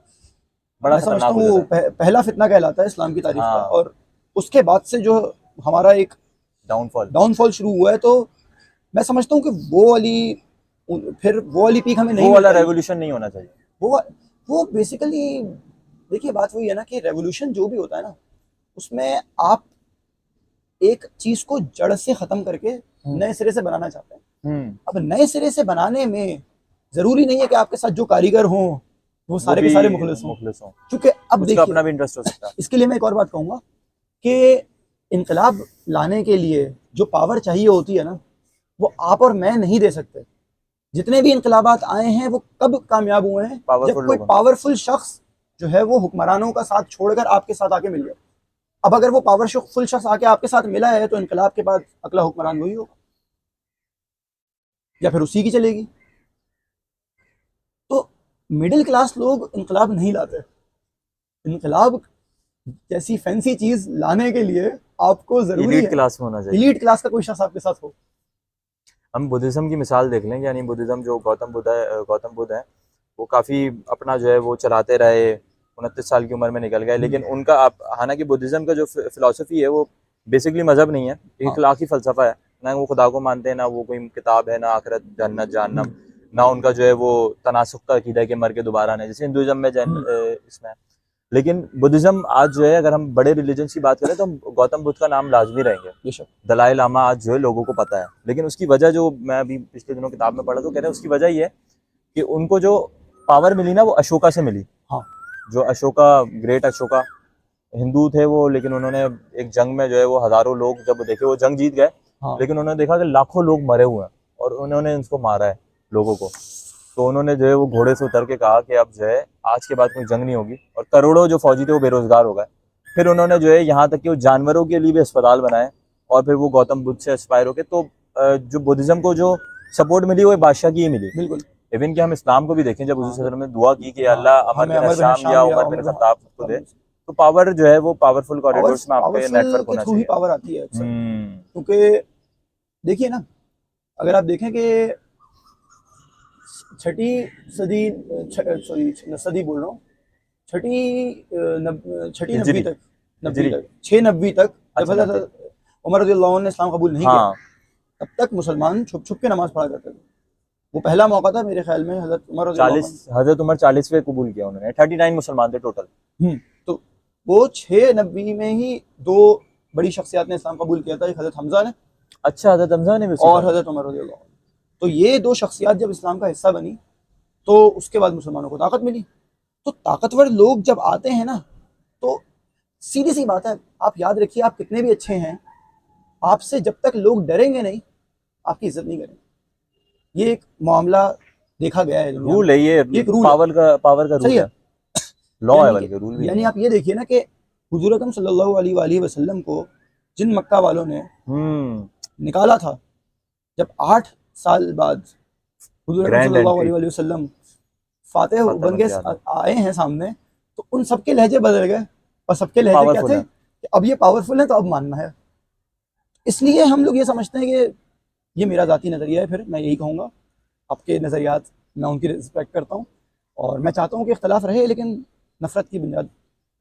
बड़ा मैं समझता खतरनाक हो हूँ वो जाता है। पहला फितना कहलाता है इस्लाम की तारीख का। हाँ, और उसके बाद से जो हमारा एक डाउनफॉल। डाउनफॉल शुरू हुआ है, तो मैं समझता हूँ कि फिर वो वाली पीक हमें नहीं वो मिल वाला पाएगी। रेवोल्यूशन नहीं होना चाहिए। वो बेसिकली, देखिए बात वही है ना कि रेवोल्यूशन जो भी होता है ना, उसमें आप एक चीज को जड़ से खत्म करके नए सिरे से बनाना चाहते हैं। अब नए सिरे से बनाने में जरूरी नहीं है कि आपके साथ जो कारीगर हों वो वो सारे के भी सारे मुखलिस हों। मुखलिस हों, क्योंकि अब उसका देखिए, अपना भी इंटरेस्ट हो सकता है। इसके लिए मैं एक और बात कहूँगा कि इनकलाब लाने के लिए जो पावर चाहिए होती है ना, वो आप और मैं नहीं दे सकते। जितने भी इनकलाबात आए हैं वो कब कामयाब हुए हैं, जब पावरफुल कोई लोग हों। पावरफुल शख्स जो है वो हुक्मरानों का साथ छोड़कर आपके साथ आके मिल गया। अब अगर वो पावरफुल शख्स आके आपके साथ मिला है तो इनकलाब के बाद अगला हुक्मरान वही होगा या फिर उसी की चलेगी। तो मिडिल क्लास लोग इनकलाब नहीं लाते। इनकलाब जैसी फैंसी चीज लाने के लिए आपको जरूरी एलीट है क्लास में होना चाहिए। एलीट क्लास का कोई शख्स आपके साथ हो। हम बुद्धिज़्म की मिसाल देख लें, यानी बुद्धिज़्म जो गौतम बुद्ध हैं, वो काफ़ी अपना जो है वो चलाते रहे, 29 साल की उम्र में निकल गए। लेकिन उनका आप हालाँकि बुद्धिज़्म का जो फ़िलॉसफ़ी है वो बेसिकली मज़हब नहीं है, एक हाँ, अखलाकी फ़लसफ़ा है। ना वो खुदा को मानते हैं, ना वो कोई किताब है, ना आखिरत, जन्नत, जहन्नम, ना उनका जो है वो तनासुख का अक़ीदा है कि मर के दोबारा नहीं, जैसे हिंदुइज़्म में इसमें है। लेकिन बुद्धिज़्म आज जो है, अगर हम बड़े रिलीजन्स की बात करें तो हम गौतम बुद्ध का नाम लाज़मी रहेंगे। बेशक। दलाई लामा आज जो है लोगों को पता है, लेकिन उसकी वजह जो मैं अभी पिछले दिनों किताब में पढ़ा तो कह रहे हैं उसकी वजह ये है कि उनको जो पावर मिली ना वो अशोका से मिली। हाँ, जो अशोका, ग्रेट अशोका हिंदू थे वो, लेकिन उन्होंने एक जंग में जो है वो हज़ारों लोग जब देखे, वो जंग जीत गए, हाँ, लेकिन उन्होंने देखा कि लाखों लोग मरे हुए हैं और उन्होंने उनको मारा है, लोगों को। तो उन्होंने जो है वो घोड़े से उतर के कहा कि अब जो है आज के बाद कोई जंग नहीं होगी, और करोड़ों जो फौजी थे वो बेरोजगार हो गए। फिर उन्होंने जो है यहाँ तक कि वो जानवरों के लिए भी अस्पताल बनाए, और फिर वो गौतम बुद्ध से इंस्पायर होके तो जो बुद्धिज्म को जो सपोर्ट मिली वो बादशाह की ही मिली। बिल्कुल। इवन कि हम इस्लाम को भी देखें, जब हाँ, हुजूर सल्लल्लाहु अलैहि वसल्लम ने दुआ की कि हाँ, अल्लाह अमर हमें बिन अमर बिन हशाम या शाम या उमर बिन उमर बिन खत्ताब को दे, तो पावर जो है वो पावरफुल पावर कॉरिडोर्स में आपके पावरफुल नेटवर्क के होना थ्रू ही चाहिए। पावर आती है अक्सर। हम्म। क्योंकि देखिए ना, अगर आप देखें कि छठी सदी, सॉरी सदी बोल रहा हूँ, छठी नब्बी हिजरी, तक, नब्बी हिजरी। तक, 6 नब्बी तक, जब अच्छा, नब्बी। हजरत उमर रज़ियल्लाहु अन्हु ने इस्लाम कबूल नहीं किया, हाँ। तब तक मुसलमान छुप छुप के नमाज पढ़ा करते थे। वो पहला मौका था मेरे ख्याल में हजरत उमर रज़ियल्लाहु 40, अन्हु। हजरत उमर 40वें कबूल किया उन्होंने, 39 मुसलमान थे टोटल। तो वो 6 नब्बी में ही दो बड़ी शख्सियत ने इस्लाम कबूल किया था, एक हजरत हमजा ने अच्छा, हजरत हमजा ने भी उसी और साल। हजरत उमर रज़ियल्लाहु अन्हु। तो ये दो शख्सियत जब इस्लाम का हिस्सा बनी तो उसके बाद मुसलमानों को ताकत मिली। तो ताकतवर लोग जब आते हैं ना, तो सीधी सी बात है, आप याद रखिए, आप कितने भी अच्छे हैं, आपसे जब तक लोग डरेंगे नहीं, आपकी इज्जत नहीं करेंगे। ये एक मामला देखा गया है दुनिया में। रूल है ये, ये एक रूल है, पावर का सही रूल है। है, लॉ है, यानी कि बल्कि रूल भी नहीं यानी है। आप ये देखिए ना कि हुजूर अकरम सल्लल्लाहु अलैहि वसल्लम को जिन मक्का वालों ने हम्म। निकाला था, जब 8 साल बाद हुजूर अकरम ग्रैंड सल्लल्लाहु एंट्री, अलैहि वसल्लम फातेह फातह बन बन के के आना, आए हैं सामने, तो उन सबके लहजे बदल गए और सबके लहजे क्या पावरफुल थे है। कि अब ये पावरफुल है तो अब मानना है। इसलिए हम लोग ये समझते हैं कि, ये मेरा ज़ाती नज़रिया है, फिर मैं यही कहूँगा, आपके नज़रियात मैं उनकी रिस्पेक्ट करता हूँ और मैं चाहता हूँ कि इख्तलाफ रहे लेकिन नफ़रत की बुनियाद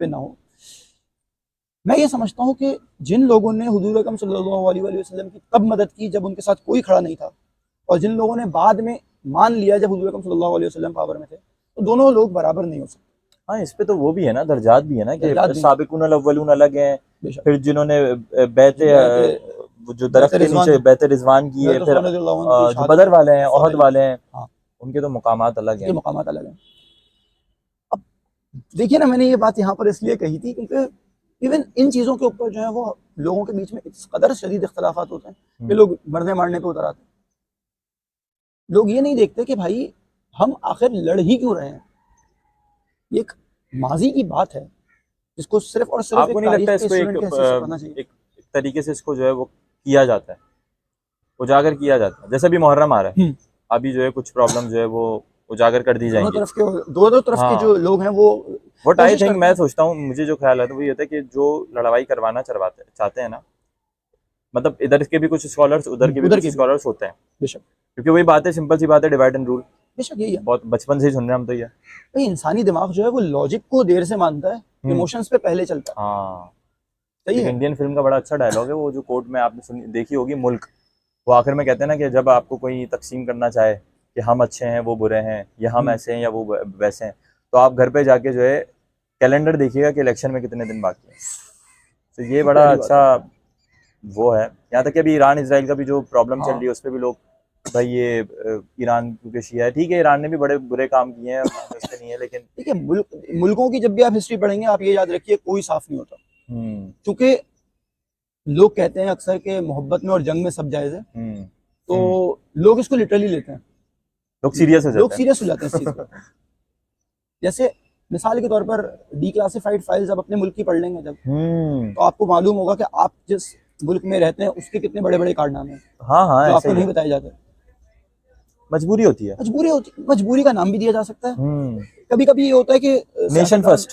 पे ना हो। मैं ये समझता हूँ कि जिन लोगों ने हुजूर अकरम सल्लल्लाहु अलैहि वसल्लम की तब मदद की जब उनके साथ कोई खड़ा नहीं था, और जिन लोगों ने बाद में मान लिया जब हुजूर अकरम सल्लल्लाहु अलैहि वसल्लम पावर में थे, तो दोनों लोग बराबर नहीं हो सकते। हाँ, इस पे तो वो भी है ना, दर्जात भी है ना, दर्जात कि भी हैं, साबिकुन अव्वलून अलग हैं, बेशक। फिर जिन्होंने बैत बैत वो जो बैत दरख्त के रिजवान, नीचे बैत रिजवान की है, हज़रत फिर उस्मान रज़ियल्लाहु अन्हु की जो शहादत बदर वाले हैं, ओहद वाक़ई, वाले हैं, हाँ, उनके तो मकामात अलग उनके हैं। मकामात अलग हैं। अब देखिए ना, मैंने ये बात यहाँ पर इसलिए कही थी क्योंकि इवन इन चीज़ों के ऊपर जो है वो लोगों के बीच में इस कदर शदीद इख्तलाफात होते हैं कि लोग मरने मारने पे उतर आते हैं। लोग ये नहीं देखते कि भाई हम आखिर लड़ ही क्यों रहे हैं। ये एक माजी की बात है जिसको सिर्फ और सिर्फ आपको एक नहीं लगता तारीख के इसको स्टूडेंट की हैसियत से पढ़ना चाहिए। एक तरीके से इसको जो है वो किया जाता है, उजागर किया जाता है, जैसे भी मुहर्रम आ रहा है, हम्म, अभी जो है कुछ प्रॉब्लम जो है वो उजागर कर दी जाएंगी। दोनों तरफ के जो हाँ, लोग हैं वो वट आई कोशिश थिंक, करते मैं हैं। सोचता हूँ, मुझे जो ख्याल आता है वो ये होता है कि जो लड़वाई करवाना चलवाते चाहते हैं ना, मतलब इधर के भी कुछ स्कॉलर्स, उधर के भी उधर कुछ के भी, स्कॉलर्स होते हैं, बेशक। क्योंकि वही बात है, सिंपल सी बात है, डिवाइड एंड रूल। बेशक यही है बहुत बचपन से ही सुन रहे हैं हम तो ये। भाई, इंसानी दिमाग जो है वो लॉजिक को देर से मानता है, हम्म। इमोशंस पे पहले चलता है। हाँ, सही एक है। इंडियन फिल्म का बड़ा अच्छा डायलॉग है, वो जो कोर्ट में आपने सुनी देखी होगी, मुल्क, वो आखिर में कहते हैं ना कि जब आपको कोई तकसीम करना चाहे कि हम अच्छे हैं वो बुरे हैं, या हम ऐसे हैं या वो वैसे हैं, तो आप घर पे जाके जो है कैलेंडर देखिएगा कि इलेक्शन में कितने दिन बाकी हैं। तो ये बहुत बड़ा प्यारी बात अच्छा है। वो है। यहाँ तक कि अभी ईरान इसराइल का भी जो प्रॉब्लम चल हाँ, रही है उस पर भी लोग भाई ये ईरान क्योंकि शिया है, ठीक है ईरान ने भी बड़े बुरे काम किए हैं, उससे नहीं है, लेकिन देखिए मुल्कों की जब भी आप हिस्ट्री पढ़ेंगे आप ये याद रखिए कोई साफ नहीं होता, क्योंकि लोग कहते हैं अक्सर के मोहब्बत में और जंग में सब जायज है, तो लोग इसको लिटरली लेते हैं, लोग सीरियस हो जाते हैं, लोग सीरियस हो जाते हैं इस चीज पर। जैसे मिसाल के तौर पर डिक्लासिफाइड फाइल्स आप अपने मुल्क की पढ़ लेंगे जब, तो आपको मालूम होगा कि आप जिस मुल्क में रहते हैं उसके कितने बड़े बड़े कारनामे हैं, हाँ हाँ जो ऐसे आपको ही नहीं है, बताए जाते। मजबूरी होती है, मजबूरी का नाम भी दिया जा सकता है। कभी कभी ये होता है कि नेशन फर्स्ट,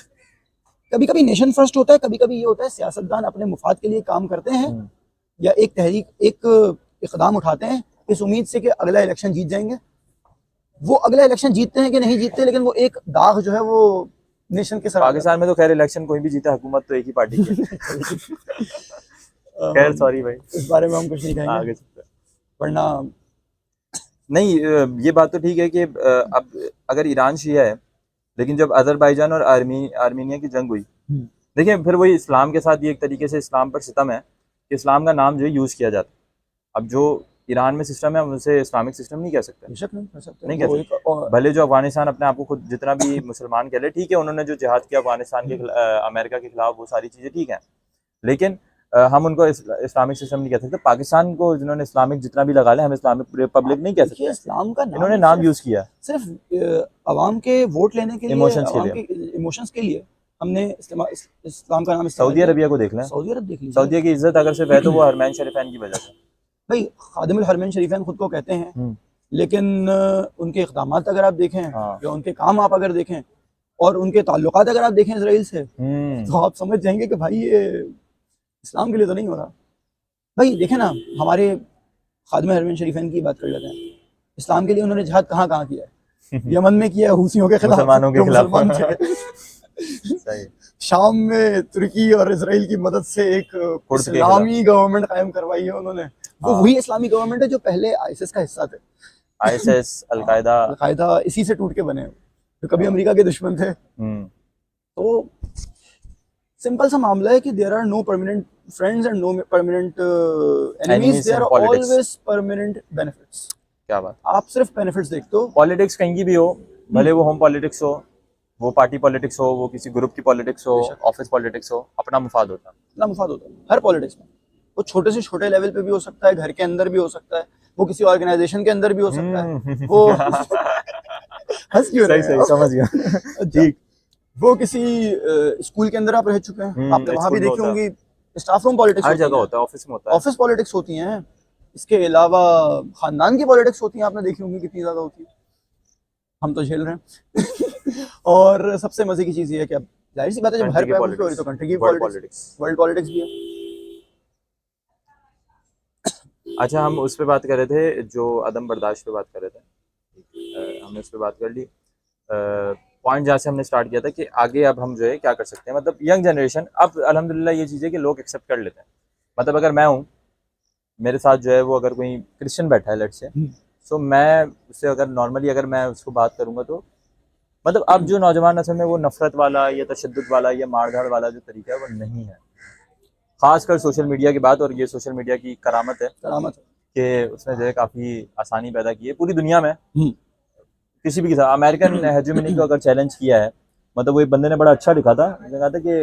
कभी कभी नेशन फर्स्ट होता है, कभी कभी ये होता है सियासतदान अपने मुफाद के लिए काम करते हैं या एक तहरीक एक इकदाम उठाते हैं इस उम्मीद से कि अगला इलेक्शन जीत जाएंगे। वो अगला इलेक्शन जीतते हैं कि नहीं जीतते, लेकिन वो एक दाग जो है वो नेशन के सर। पाकिस्तान में तो खैर इलेक्शन कोई भी जीता, हुकूमत तो एक ही पार्टी की है। खैर सॉरी भाई, इस बारे में हम कुछ नहीं कहेंगे, आगे वरना नहीं, ये बात तो ठीक है कि अब अगर ईरान शिया है, लेकिन जब अजरबैजान और आर्मीनिया की जंग हुई, देखिए फिर वही इस्लाम के साथ ये एक तरीके से इस्लाम पर सितम है कि इस्लाम का नाम जो है यूज़ किया जाता है। अब जो ईरान में सिस्टम है हम उसे इस्लामिक सिस्टम नहीं कह सकते, बेशक नहीं कर सकते, नहीं कह सकते। भले जो अफगानिस्तान अपने आप को खुद जितना भी मुसलमान कह ले, ठीक है उन्होंने जो जिहाद किया अफगानिस्तान के अमेरिका के खिलाफ, वो सारी चीज़ें ठीक हैं, लेकिन हम उनको इस्लामिक सिस्टम नहीं कह सकते। पाकिस्तान को जिन्होंने इस्लामिक जितना भी लगा लिया, हम इस्लामिक रिपब्लिक नहीं कह सकते। इस्लाम का इन्होंने नाम यूज किया सिर्फ अवाम के वोट लेने के लिए, इमोशंस के लिए हमने इस्लाम का नाम। सऊदी अरबिया को देख लें, सऊदी अरब देख लीजिए, सऊदी की इज्जत अगर सिर्फ है तो वो हरमैन शरीफैन की वजह से। भाई खादिमुल हरमैन शरीफैन खुद को कहते हैं, लेकिन उनके इक़दामात अगर आप देखें या उनके काम आप अगर देखें और उनके ताल्लुकात अगर आप देखें इसराइल से, तो आप समझ जाएंगे कि भाई ये इस्लाम के लिए तो नहीं हो रहा। भाई देखें ना, हमारे खादिम हरमैन शरीफैन की बात कर लेते हैं, इस्लाम के लिए उन्होंने जिहाद कहाँ कहाँ किया है? यमन में किया है हुसियों के खिलाफ, मुसलमानों के खिलाफ। सही। शाम में तुर्की और इसराइल की मदद से एक इस्लामी गवर्नमेंट कायम करवाई है उन्होंने। वो वही इस्लामी गवर्नमेंट है जो पहले आईएसएस का हिस्सा थे। आईएसएस, अलकायदा इसी से टूट के बने, जो कभी अमेरिका के दुश्मन थे। तो सिंपल सा मामला है कि there are no permanent friends and no permanent enemies, there are always permanent benefits. क्या बात, आप सिर्फ बेनिफिट्स देखते हो। पॉलिटिक्स कहीं की भी हो, भले वो होम पॉलिटिक्स हो, वो पार्टी पॉलिटिक्स हो, वो किसी ग्रुप की पॉलिटिक्स हो, ऑफिस पॉलिटिक्स हो, अपना मुफाद होता है, अपना मुफाद होता है हर पॉलिटिक्स में। वो छोटे से छोटे लेवल पे भी हो सकता है, घर के अंदर भी हो सकता है, वो किसी ऑर्गेनाइजेशन के अंदर भी हो सकता है। वो हंस क्यों रहे हैं? सही समझ गया। ठीक, वो किसी स्कूल के अंदर आप रह चुके हैं, आपने वहां भी देखी होंगी स्टाफ रूम पॉलिटिक्स हर जगह होता है, ऑफिस में होता है, ऑफिस पॉलिटिक्स होती हैं। इसके अलावा खानदान की पॉलिटिक्स होती हैं, आपने देखी होंगी कितनी ज्यादा होती है, हम तो झेल रहे हैं। और सबसे मजे की चीज ये है कि अब जाहिर सी बात है जब हर पे हो रही तो कंट्री की पॉलिटिक्स, वर्ल्ड पॉलिटिक्स भी है। अच्छा, हम उस पे बात कर रहे थे, जो अदम बर्दाश्त पे बात कर रहे थे, हमने उस पे बात कर ली। पॉइंट जहाँ से हमने स्टार्ट किया था कि आगे अब हम जो है क्या कर सकते हैं, मतलब यंग जनरेशन अब अल्हम्दुलिल्लाह ये चीज़ है कि लोग एक्सेप्ट कर लेते हैं। मतलब अगर मैं हूँ, मेरे साथ जो है वो अगर कोई क्रिश्चियन बैठा है लेट से, तो मैं उससे अगर नॉर्मली अगर मैं उसको बात करूँगा तो मतलब अब जो नौजवान नस्ल में वो नफरत वाला या तशद्दुद वाला या मारधाड़ वाला जो तरीका है वो नहीं है, खासकर सोशल मीडिया की बात। और ये सोशल मीडिया की करामत है कि उसने जो है काफ़ी आसानी पैदा की है पूरी दुनिया में। किसी भी के साथ अमेरिकन हेजेमनी को अगर चैलेंज किया है, मतलब वो एक बंदे ने बड़ा अच्छा लिखा था, उसने कहा था कि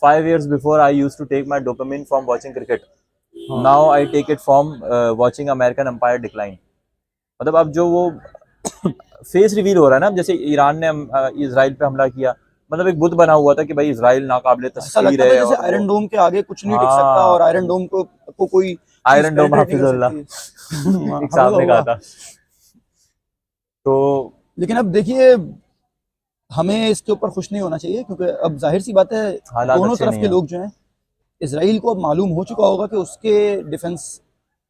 5 years before I used to take my dopamine from watching cricket, now I take it from watching American empire decline। मतलब अब जो वो फेस रिवील हो रहा है ना, जैसे ईरान ने इजराइल पे हमला किया, मतलब एक बुत बना हुआ था कि भाई इजराइल नाकाबिले तस्वीर है, जैसे आयरन डोम के आगे कुछ नहीं टिक सकता, और आयरन डोम को कोई आयरन डोम हाफिजुल्लाह एक साहब ने कहा था। तो लेकिन अब देखिए हमें इसके ऊपर खुश नहीं होना चाहिए, क्योंकि अब जाहिर सी बात है दोनों तरफ के लोग जो हैं, इजराइल को अब मालूम हो चुका होगा कि उसके डिफेंस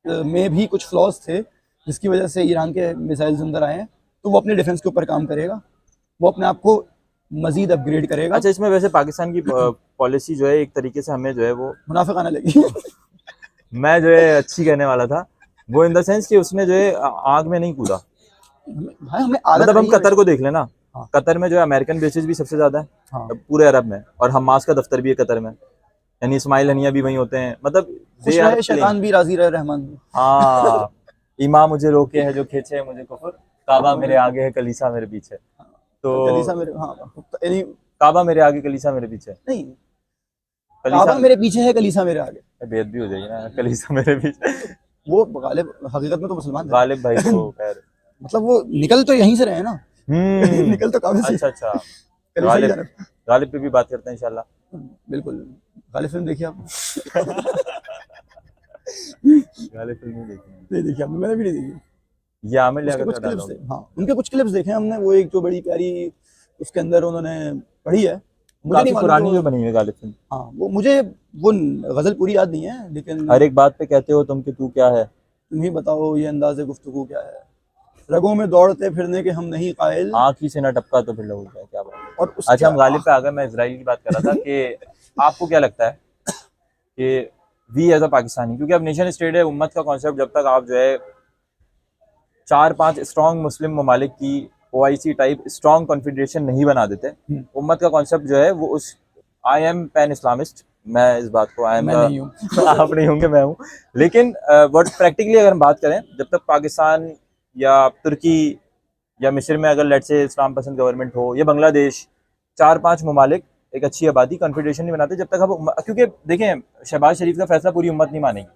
में भी कुछ फ्लॉज थे जिसकी वजह से ईरान के मिसाइल्स अंदर आए हैं, तो वो अपने डिफेंस के ऊपर काम करेगा, वो अपने आप को मजीद अपग्रेड करेगा। अच्छा, इसमें वैसे पाकिस्तान की पॉलिसी जो है एक तरीके से हमें जो है वो मुनाफिकाना लगी। मैं जो है अच्छी कहने वाला था, वो इन द सेंस कि उसने जो है आग में नहीं कूदा। भाई हमें आदत मतलब हम कतर को देख लेना, हाँ। कतर में जो है अमेरिकन बेसिस भी सबसे ज्यादा है, हाँ। पूरे अरब में, और हमास का दफ्तर भी है कतर में, यानी इस्माइल हनिया भी वहीं होते हैं, मतलब खुश they are रहे शैतान भी, राजी रहे रहमान भी। हाँ, इमाम मुझे रोके है जो खींचे है मुझे कुफर, काबा मेरे आगे है कलीसा मेरे पीछे। तो कलीसा मेरे, हाँ यानी काबा मेरे आगे कलीसा मेरे पीछे, नहीं, कलीसा काबा मेरे पीछे है कलीसा मेरे आगे, बेद भी हो जाएगी ना, कलीसा मेरे पीछे। वो गालिब हकीकत में तो मुसलमान थे, गालिब भाई तो खैर मतलब वो निकल तो यहीं से रहे ना, निकल तो काबे से, अच्छा अच्छा, कलीसा की गालिब तरफ। गालिब पे भी बात करते हैं इंशाल्लाह। बिल्कुल, गालिब फिल्म देखी आप? गालिब फिल्म नहीं देखी है। नहीं देखी आपने? मैंने भी नहीं देखी। ये आमिर उसके लियाकत कुछ का क्लिप्स डायलॉग थे, है। हाँ उनके कुछ क्लिप्स देखे हमने, वो एक जो बड़ी प्यारी उसके अंदर उन्होंने पढ़ी है, मुझे नहीं काफी मालूम पुरानी कि जो वो, बनी हुई है गालिब फिल्म। हाँ वो मुझे वो गजल पूरी याद नहीं है, लेकिन हर एक बात पे कहते हो तुम कि तू क्या है, तुम ही बताओ ये अंदाज़े गुफ्तगू क्या है, रगों में दौड़ते फिरने के हम नहीं कायल, आँख ही से ना टपका तो फिर लोग क्या बात है। और उसके अच्छा हम गालिब पे आ गए, मैं इसराइल की बात कर रहा था कि आपको क्या लगता है कि वी एज अ पाकिस्तानी, क्योंकि अब नेशन स्टेट है, उम्मत का कॉन्सेप्ट जब तक आप जो है 4-5 स्ट्रॉन्ग मुस्लिम ममालिक की ओआईसी टाइप स्ट्रॉन्ग कॉन्फेडरेशन नहीं बना देते, उम्मत का कॉन्सेप्ट जो है वो उस आई एम पैन इस्लामिस्ट, मैं इस बात को आई एम मैं नहीं हूँ। आप नहीं होंगे, मैं हूँ, लेकिन वर्ड प्रैक्टिकली अगर हम बात करें, जब तक पाकिस्तान या तुर्की या मिस्र में अगर लेट से इस्लाम पसंद गवर्नमेंट हो, या बांग्लादेश, 4-5 ममालिक एक अच्छी आबादी कॉन्फेडरेशन नहीं बनाते जब तक हम, क्योंकि देखें शहबाज शरीफ का फैसला पूरी उम्मत नहीं मानेगी,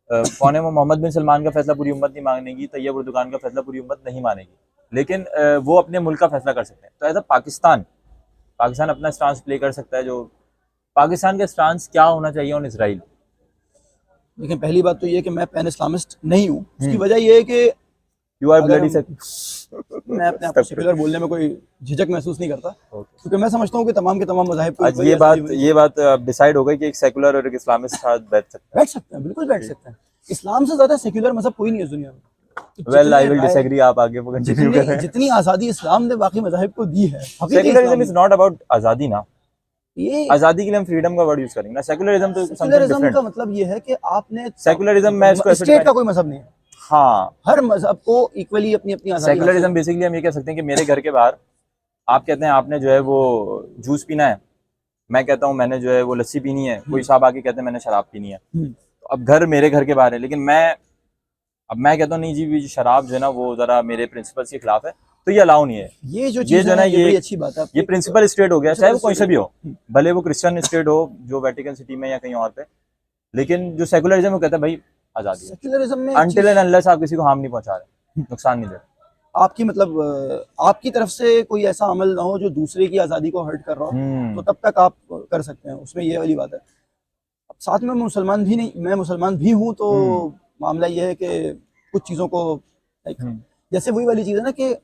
कौन है वो, मोहम्मद बिन सलमान का फैसला पूरी उम्मत नहीं मानेगी, तैयब उर्दुगान का फैसला पूरी उम्मत नहीं मानेगी, लेकिन वो अपने मुल्क का फैसला कर सकते हैं। तो एज अ पाकिस्तान अपना स्टांस प्ले कर सकता है, जो पाकिस्तान का स्टांस क्या होना चाहिए ऑन इसराइल। लेकिन पहली बात तो ये है कि मैं पैन इस्लामिस्ट नहीं हूँ, उसकी वजह ये है कि यू आर अगर ब्लडी मैं अपने आप को सेक्युलर बोलने में कोई झिझक महसूस नहीं करता, क्योंकि मैं समझता हूँ कि तमाम के तमाम मज़ाहिब को आज ये बात अब डिसाइड हो गई कि एक सेकुलर और एक इस्लामिस्ट साथ बैठ सकते हैं, बिल्कुल बैठ सकते हैं। इस्लाम से ज्यादा सेक्युलर मजहब कोई नहीं है इस दुनिया में। वेल आई विल डिसएग्री, आप आगे वो कंटिन्यू करें। जितनी आज़ादी इस्लाम ने बाकी मज़ाहिब को दी है, सेकुलरिज्म इज नॉट अबाउट आज़ादी ना, ये आज़ादी के लिए हम फ्रीडम का वर्ड यूज करेंगे ना, सेकुलरिज्म तो समथिंग डिफरेंट। का मतलब ये है कि आपने सेकुलरिज्म मैं इसको स्टेट का कोई मजहब नहीं है, हाँ, हर मजहब को इक्वली अपनी अपनी आज़ादी। सेकुलरिज्म बेसिकली हम ये कह सकते हैं कि मेरे घर के बाहर आप कहते हैं आपने जो है वो जूस पीना है, मैं कहता हूँ मैंने जो है वो लस्सी पीनी है, कोई साहब आके कहते हैं मैंने शराब पीनी है, तो अब घर मेरे घर के बाहर है, लेकिन मैं कहता हूँ नहीं जी शराब जो है ना वो जरा मेरे प्रिंसिपल्स के खिलाफ है, तो ये अलाउ नहीं है। ये जो चीज़ है ना, ये बड़ी अच्छी बात है, ये प्रिंसिपल स्टेट हो गया, चाहे वो कोई सा भी हो, भले वो क्रिश्चियन स्टेट हो जो वेटिकन सिटी में या कहीं और पे, लेकिन जो सेकुलरिज्म वो कहता है भाई आज़ादी है, सेक्युलरिज्म में अनटिल एंड अनलेस आप किसी को हार्म नहीं पहुंचा रहे, नुकसान नहीं दे रहे, आपकी मतलब आपकी तरफ से कोई ऐसा अमल ना हो जो दूसरे की आज़ादी को हर्ट कर रहा हो, तो तब तक आप कर सकते हैं, उसमें ये वाली बात है। अब साथ में मुसलमान भी नहीं, मैं मुसलमान भी हूँ, तो मामला ये है कि कुछ चीज़ों को जैसे वही वाली चीज़ है ना कि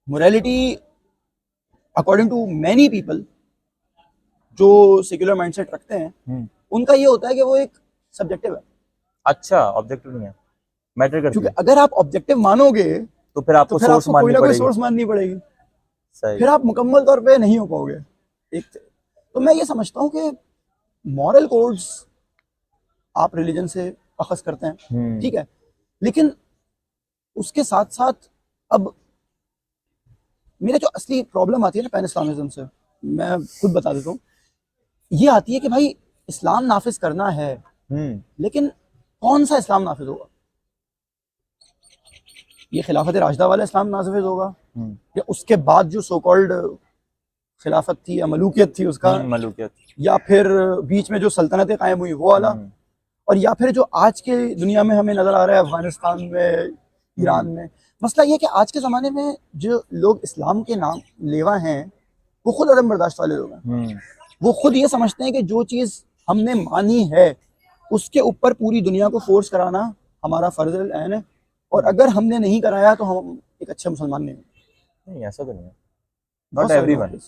morality according to many people जो सेक्युलर माइंडसेट रखते हैं, उनका ये होता है कि वो एक सब्जेक्टिव है। अच्छा, ऑब्जेक्टिव नहीं है, मैटर करती है, क्योंकि अगर आप ऑब्जेक्टिव मानोगे तो फिर आपको सोर्स कोई ना कोई सोर्स माननी पड़ेगी, सही, फिर आप मुकम्मल तौर पे नहीं हो पाओगे। एक तो मैं ये समझता हूँ कि मॉरल कोड्स आप रिलीजन से अखज़ करते हैं, ठीक है, लेकिन उसके साथ साथ अब मेरे जो असली प्रॉब्लम आती है ना पैन इस्लामिज्म से, मैं खुद बता देता हूँ, ये आती है कि भाई इस्लाम नाफिज करना है, लेकिन कौन सा इस्लाम नाफिज होगा? ये खिलाफत राशिदा वाला इस्लाम नाफिज होगा, या उसके बाद जो सो कॉल्ड खिलाफत थी या मलूकियत थी उसका, या फिर बीच में जो सल्तनतें कायम हुई वो वाला, और या फिर जो आज के दुनिया में हमें नजर आ रहा है अफगानिस्तान में, ईरान में। मसला ये कि आज के ज़माने में जो लोग इस्लाम के नाम लेवा हैं वो खुद अदम बर्दाश्त वाले लोग हैं, वो खुद ये समझते हैं कि जो चीज़ हमने मानी है उसके ऊपर पूरी दुनिया को फोर्स कराना हमारा फ़र्ज़ है, और अगर हमने नहीं कराया तो हम एक अच्छे मुसलमान नहीं। ऐसा तो नहीं है, नॉट एवरीवन,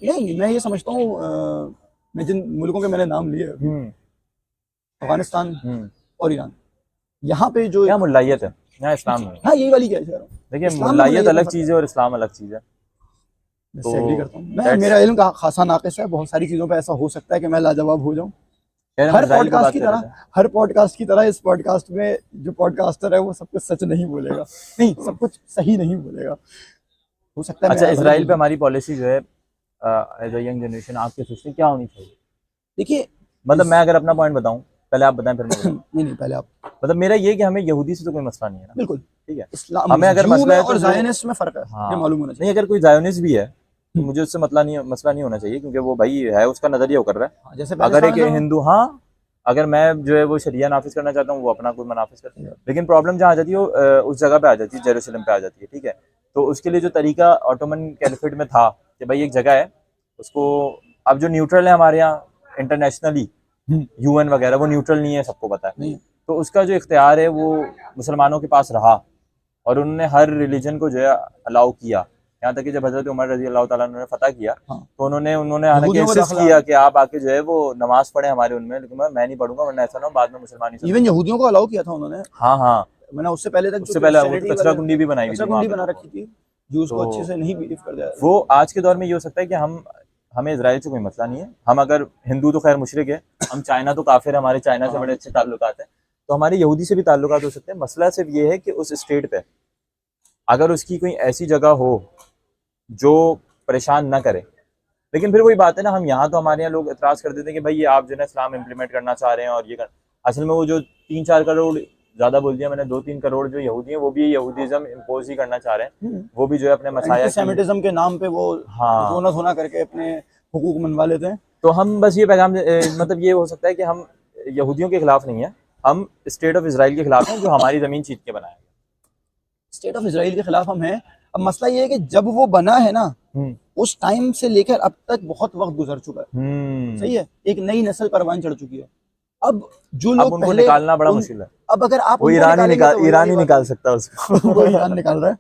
नहीं, मैं ये समझता हूँ, मैं जिन मुल्कों के मैंने नाम लिए, अफगानिस्तान और ईरान, यहाँ पे जो यहाँ मुल्लायत है, यहाँ इस्लाम नहीं है। हाँ, यही वाली क्या है, देखिए मुल्लायत अलग चीज़ है और इस्लाम अलग चीज़ है, तो एग्री करता हूँ मैं। मेरा इल्म का खासा नाक़िस है, बहुत सारी चीज़ों पे ऐसा हो सकता है कि मैं लाजवाब हो जाऊँ, हर पॉडकास्ट की तरह इस पॉडकास्ट में जो पॉडकास्टर है वो सब कुछ सच नहीं बोलेगा, नहीं सब कुछ सही नहीं बोलेगा, हो सकता है। अच्छा, इसराइल पे हमारी पॉलिसी जो है एज अ यंग जनरेशन आपके सोचते क्या होनी चाहिए? देखिए मतलब मैं अगर अपना पॉइंट बताऊं, पहले आप बताएं फिर मैं बताऊं। नहीं नहीं, पहले आप। मतलब मेरा ये कि हमें यहूदी से तो कोई मसला नहीं है ना, बिल्कुल। ठीक है। इस्लाम हमें अगर ज्यू मसला में है तो और वो, जायनिस्ट में फर्क है, ये हाँ, मालूम होना नहीं चाहिए। अगर कोई जायोनिस्ट भी है तो मुझे उससे मसला नहीं होना चाहिए, क्योंकि वो भाई है, उसका नजरिया वो कर रहा है। हाँ, जैसे अगर एक पैलेस्टाइन में। हिंदू, हाँ, अगर मैं जो है वो शरिया नाफिज करना चाहता हूँ, वो अपना कोई नाफिज कर, लेकिन प्रॉब्लम जहाँ आ जाती है वो उस जगह पे आ जाती है, जेरूसलम पे आ जाती है, ठीक है। तो उसके लिए जो तरीका ऑटोमन कैलिफेट में था कि भाई एक जगह है उसको, अब जो न्यूट्रल है हमारे यहाँ इंटरनेशनली, यूएन वगैरह, वो न्यूट्रल नहीं है, सबको पता है। नहीं, तो उसका जो इख्तियार है वो मुसलमानों के पास रहा, और उन्होंने हर रिलीजन को जो है अलाउ किया। यहाँ तक कि जब हजरत उमर रजी अल्लाह ताला ने फतह किया, हाँ, तो उन्होंने हालांकि यहूदियों को इंसिस्ट दाखिला। किया कि आप आके जो है वो नमाज पढ़े हमारे उनमें, लेकिन मैं नहीं पढ़ूंगा वरना ऐसा ना हो बाद में मुसलमान ही सब इवन कुछ। यहूदियों को अलाउ किया था उन्होंने। हाँ हाँ, मैंने उससे पहले तक जो उससे पहले वो तो क्रिश्चियनिटी कचरा वाले कुंडी भी बनाई हुई थी कचरा वहाँ कुंडी पे बना तो। रखी थी, जूस को अच्छे तो से नहीं बिलीव कर दिया। वो आज के दौर में ये हो सकता है कि हमें इसराइल से कोई मसला नहीं है, हम अगर हिंदू तो खैर मुशरिक है, हम चाइना तो काफिर है, हमारे चाइना से हाँ, बड़े अच्छे ताल्लुकात हैं, तो हमारे यहूदी से भी ताल्लुकात हो सकते हैं। मसला सिर्फ ये है कि उस स्टेट पे अगर उसकी कोई ऐसी जगह हो जो परेशान ना करे। लेकिन फिर वही बात है ना, हम यहाँ तो हमारे यहाँ लोग एतराज़ कर देते हैं कि भाई ये आप जो है ना इस्लाम इम्प्लीमेंट करना चाह रहे हैं और ये कर, असल में वो जो 3-4 करोड़, ज़्यादा बोल दिया मैंने, 2-3 करोड़ जो यहूदी हैं वो भी यहूदीज़म इम्पोज ही करना चाह रहे हैं, वो भी जो है अपने मसाया की। एंटीसेमिटिज्म के नाम पे वो हाँ, रोना धोना करके अपने हुकूक मनवा लेते हैं। तो हम बस ये पैगाम मतलब ये हो सकता है कि हम यहूदियों के खिलाफ नहीं है, हम स्टेट ऑफ इसराइल के खिलाफ हैं जो हमारी ज़मीन छीन के बनाया स्टेट ऑफ इसराइल के खिलाफ हम हैं। अब मसला ये है कि जब वो बना है ना, है। उस टाइम से लेकर अब तक बहुत वक्त गुजर चुका है। सही है, एक नई नस्ल परवान चढ़ चुकी है। अब जो अब लोग उनको पहले निकालना बड़ा उन मुश्किल है। अब अगर आप वो उनको निकालेंगे तो वही ईरान वाली ही बात निकाल होगी। सकता है उसको। वो ईरान निकाल रहा है,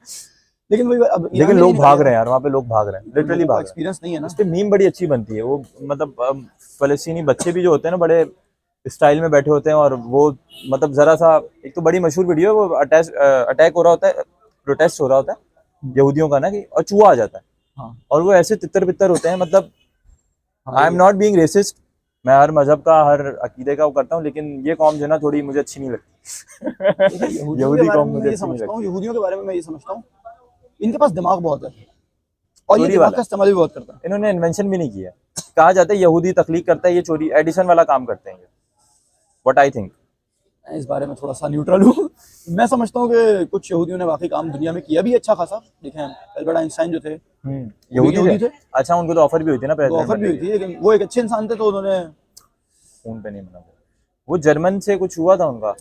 लेकिन वही अब ईरान लेकिन भी नहीं लोग भाग रहे निकालेगा। हैं यार, वहाँ पे लोग भाग रहे हैं, तो लिटरली लोगों को भाग रहे हैं। एक्सपीरियंस नहीं है इस ना। पे मीम बड़ी अच्छी बनती है वो, मतलब फलस्तीनी बच्चे भी जो होते हैं ना, बड़े स्टाइल में बैठे होते हैं, और वो मतलब जरा सा, एक तो बड़ी मशहूर वीडियो है वो, अटैक हो रहा होता है, प्रोटेस्ट हो रहा होता है यहूदियों का ना, कि और चूहा आ जाता है, हाँ और वो ऐसे तितर बितर होते हैं, मतलब हाँ, आई एम ये नॉट बीइंग रेसिस्ट, मैं हर मजहब का हर अकीदे का वो करता हूँ, लेकिन ये कौम जो है ना थोड़ी मुझे अच्छी नहीं देखिए, लगती। यहूदियों के यहूदी बारे कौम में मैं मुझे ये अच्छी नहीं समझता हूँ, लगती, यहूदियों के बारे में मैं ये समझता हूँ, इनके पास दिमाग बहुत है और ये चोरी दिमाग वाला का है। इस्तेमाल भी बहुत करता है। इन्होंने इन्वेंशन भी नहीं किया, कहा जाता है यहूदी तख्लीक करता है, ये चोरी एडिशन वाला काम करते हैं ये, व्हाट आई थिंक। मैं इस बारे में थोड़ा सा न्यूट्रल हूँ। मैं समझता हूँ कि कुछ यहूदियों ने वाकई काम दुनिया में किया भी अच्छा खासा। देखें, अल्बर्ट आइंस्टाइन जो थे वो भी यहूदी थे। यहूदी थे। अच्छा, उनको तो ऑफर भी हुई थी ना उनको प्रेसिडेंट ऑफर भी बनने हुई की। थी, लेकिन वो एक अच्छे इंसान थे तो उन्होंने खून पे नहीं मना, वो जर्मन से कुछ हुआ था उनका।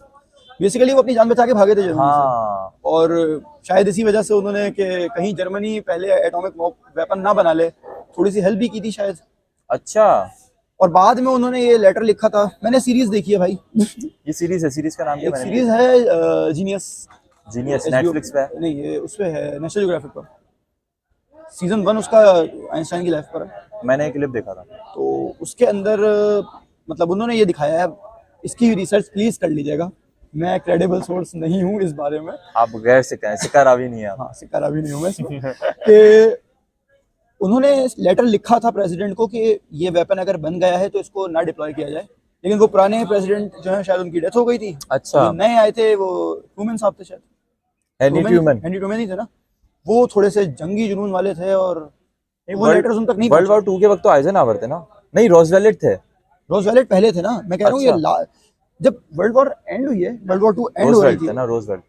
बेसिकली वो अपनी जान बचा के भागे थे जर्मनी से। हाँ, और शायद इसी वजह से उन्होंने कि कहीं जर्मनी पहले एटॉमिक वेपन ना बना ले, थोड़ी सी हेल्प भी की थी शायद। अच्छा, और बाद में उन्होंने ये लेटर लिखा था। मैंने सीरीज देखी है भाई। ये सीरीज है, सीरीज का नाम क्या, एक मैंने नहीं सीरीज देखी। है जीनियस, जीनियस एचबीओ नेटफ्लिक्स पे है। नहीं, ये उस पे है, नेशनल ज्योग्राफिक पर। सीजन 1 उसका आइंस्टाइन की लाइफ पर है। मैंने एक क्लिप देखा था। तो उसके अंदर मतलब उन्होंने ये दिखाया है। इसकी रिसर्च प्लीज कर लीजिएगा, मैं क्रेडिबल सोर्स नहीं हूँ इस बारे में। आप गैर सिक्का है, सिक्का रावी नहीं है आप। हाँ, सिक्का रावी नहीं हूँ मैं इसमें। कि उन्होंने लेटर लिखा था प्रेसिडेंट को कि ये वेपन अगर बन गया है तो इसको ना डिप्लॉय किया जाए। लेकिन वो पुराने प्रेसिडेंट जो है शायद उनकी डेथ हो गई थी। अच्छा, जो नए आए थे वो ट्रूमैन साहब थे शायद। एनी ट्यूमन। हेनरी ट्रूमैन ही थे ना। वो थोड़े से जंगी जुनून वाले थे और वो वर्ल्ड लेटर्स उन तक नहीं वर्ल्ड पहुंचे। वॉर टू के वक्त तो आइजनहावर थे ना, नहीं रोजवेल्ट थे। रोजवेल्ट पहले थे ना, मैं कह रहा हूँ अच्छा, जब वर्ल्ड वॉर एंड हुई है, वर्ल्ड वॉर 2 एंड हो रही रोजवेल्ट थी, थे ना, Roosevelt,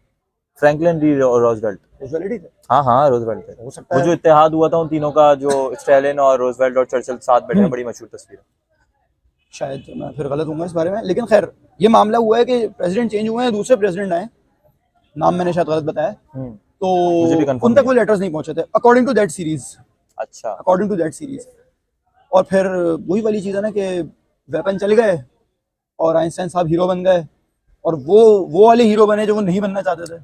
Franklin D Roosevelt. Roosevelt ही थे। हाँ हाँ, रोजवेल्ट थे। हो सकता वो है। जो इत्तेहाद हुआ था उन तीनों का, जो स्टैलिन और रोजवेल्ट और चर्चिल साथ बैठे हैं, बड़ी मशहूर तस्वीर है। शायद मैं फिर गलत हूँ इस बारे में, लेकिन खैर ये मामला हुआ है कि प्रेसिडेंट चेंज हुए हैं, दूसरे प्रेसिडेंट आए, नाम मैंने शायद गलत बताया। तो मुझे भी कंफर्म उन तक नहीं वो है। लेटर्स नहीं पहुंचे थे अकॉर्डिंग टू दैट सीरीज। अच्छा, अकॉर्डिंग टू दैट सीरीज। और फिर वही वाली चीज़ है ना कि वेपन चल गए और आइंस्टाइन साहब हीरो बन गए, और वो वाले हीरो बने जो वो नहीं बनना चाहते थे।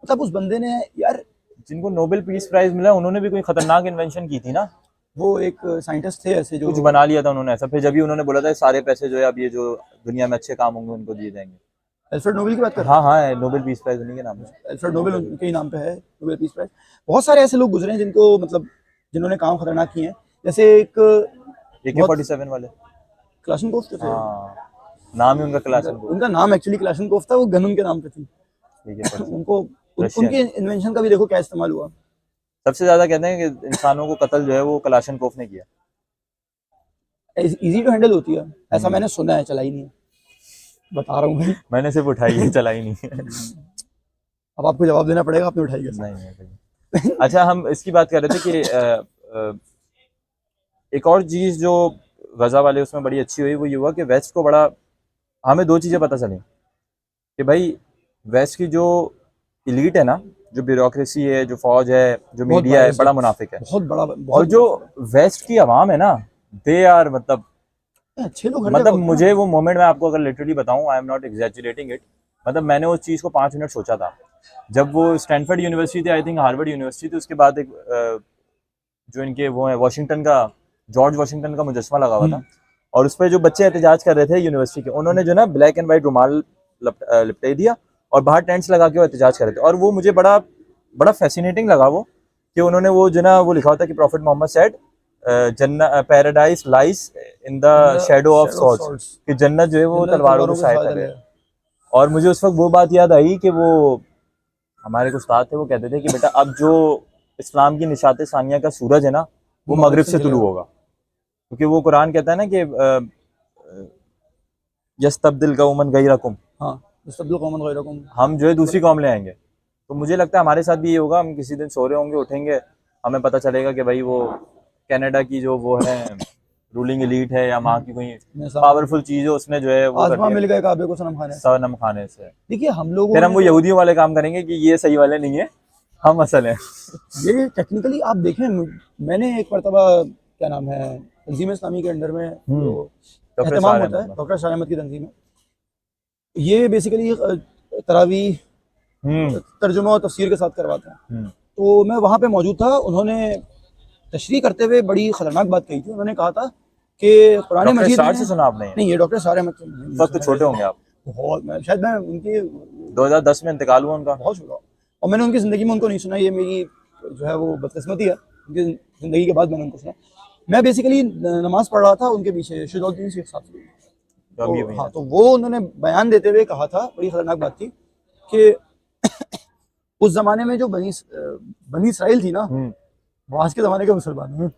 मतलब उस बंदे ने यार, जिनको नोबेल पीस प्राइज मिला उन्होंने भी कोई खतरनाक इन्वेंशन की थी ना, वो एक साइंटिस्ट थे ऐसे जो कुछ बना लिया था उन्होंने ऐसा, फिर जब भी उन्होंने बोला था सारे पैसे जो है अब ये जो दुनिया में अच्छे काम होंगे उनको दिए जाएंगे। अल्फ्रेड नोबेल की बात कर रहे हाँ हैं। हाँ, नोबेल पीस प्राइज उन्हीं के नाम है। अल्फ्रेड नोबेल उनके ही नाम पे है, नोबेल पीस प्राइज। बहुत सारे ऐसे लोग गुजरे हैं जिनको मतलब जिन्होंने काम खतरनाक किए हैं। जैसे एक बहुत AK-47 वाले। क्लाशनकोफ थे। हाँ, नाम ही उनका क्लासन उनका नाम एक्चुअली क्लाशनकोफ था, वो गन उनके नाम पे थी। AK-47 उनको रशियन। उनके इन्वेंशन का भी देखो क्या इस्तेमाल हुआ। सबसे ज्यादा कहते हैं कि इंसानों को कत्ल जो है वो कलाशनकोफ ने किया। इजी टू हैंडल होती है, ऐसा हम्म। मैंने सुना है, चलाई नहीं है, बता रहा हूँ भाई। मैंने सिर्फ उठाई है, चलाई नहीं है। अब आपको जवाब देना पड़ेगा, आपने उठाई कैसे? नहीं है कहीं। अच्छा, हम इसकी बात कर रहे थे कि अ, एक और चीज़ जो गज़ा वाले उसमें बड़ी अच्छी हुई वो ये हुआ कि वेस्ट को बड़ा, हमें दो चीज़ें पता चली कि भाई वेस्ट की जो इलीट है ना, जो ब्यूरोक्रेसी है, जो फौज है, जो बहुत मीडिया है, बायस्ड है, बड़ा मुनाफिक है। बहुत बड़ा, और बहुत जो मुनाफिक वेस्ट की आवाम है ना, दे आर है। अच्छे लोग हर जगह होते हैं मुझे ना। वो मोमेंट मैं आपको अगर लिटरली बताऊं, आई एम नॉट एग्जैजुरेटिंग इट, मतलब मैंने उस चीज़ को 5 मिनट सोचा था जब वो स्टैनफोर्ड यूनिवर्सिटी थी, आई थिंक हार्वर्ड यूनिवर्सिटी थी, उसके बाद एक जो इनके वो है वाशिंगटन का, जॉर्ज वाशिंगटन का मुजस्मा लगा हुआ था, और उस पर जो बच्चे एहतजाज कर रहे थे यूनिवर्सिटी के, उन्होंने जो ना ब्लैक एंड वाइट रुमाल लिपटे दिया और बाहर टेंट्स लगा के वो एहतजाज कर रहे थे। और वो मुझे बड़ा बड़ा फैसिनेटिंग लगा वो, कि उन्होंने वो जो ना वो लिखा होता है कि प्रॉफिट मोहम्मद सेड जन्नत paradise lies in the shadow of shadow of swords, swords, कि जन्नत जो है वो जन्नत तलवारों के तलवारों के साए साए तले तले है। है। और मुझे उस वक्त वो बात याद आई कि वो हमारे एक उस्ताद थे, वो कहते थे कि बेटा अब जो इस्लाम की निशात सानिया का सूरज है ना, वो मगरिब से तुलू होगा, क्योंकि वो कुरान कहता है ना कि यस्तब्दिल कौमन गैरकुम, हाँ, यस्तब्दिल कौमन गैरकुम। हम जो है दूसरी कौम ले आएंगे। तो मुझे लगता है हमारे साथ भी ये होगा, हम किसी दिन सो रहे होंगे, उठेंगे, हमें पता चलेगा कि भाई वो कनाडा की जो वो है रूलिंग एलीट है या वहाँ की कोई निज़ाम, पावरफुल चीज़ है, उसने जो है वो कर आजमा दिया मिल गए काबे को सनम खाने से। सनम खाने से। देखिए हम लोगों फिर हम ने वो तो, यहूदियों वाले काम करेंगे कि ये सही वाले नहीं है, हम असल हैं। ये टेक्निकली आप देखें, मैंने एक मरतबा, क्या नाम है, तंजीम इस्लामी के अंडर में जो डॉक्टर एहतमाम शाह होता है, अहमद। डॉक्टर शाह अहमद की तंजीम है, ये बेसिकली तरावी हम्म तर्जुमा और तफसीर के साथ करवाते हैं। हम्म तो मैं वहाँ पे मौजूद था, उन्होंने तशरीह करते हुए बड़ी ख़तरनाक बात कही थी। उन्होंने कहा था कि कुरान डॉक्टर मजीद शाह में, से सुना आपने? नहीं ये डॉक्टर सारे मत उस वक्त तो छोटे होंगे आप, बहुत, मैं शायद मैं उनकी 2010 में इंतकाल हुआ उनका। बहुत छोटा, और मैंने उनकी ज़िंदगी में उनको नहीं सुना, ये मेरी जो है वो बदकिस्मती है, उनकी ज़िंदगी के बाद मैंने उनको सुना। मैं बेसिकली नमाज़ पढ़ रहा था उनके पीछे, शुजाउद्दीन शेख साहब से। तो अभी तो भी हाँ, हैं। तो वो उन्होंने बयान देते हुए कहा था, बड़ी ख़तरनाक बात थी कि उस ज़माने में जो बनी इसराइल थी ना, वो आज के ज़माने के मुसलमान हैं।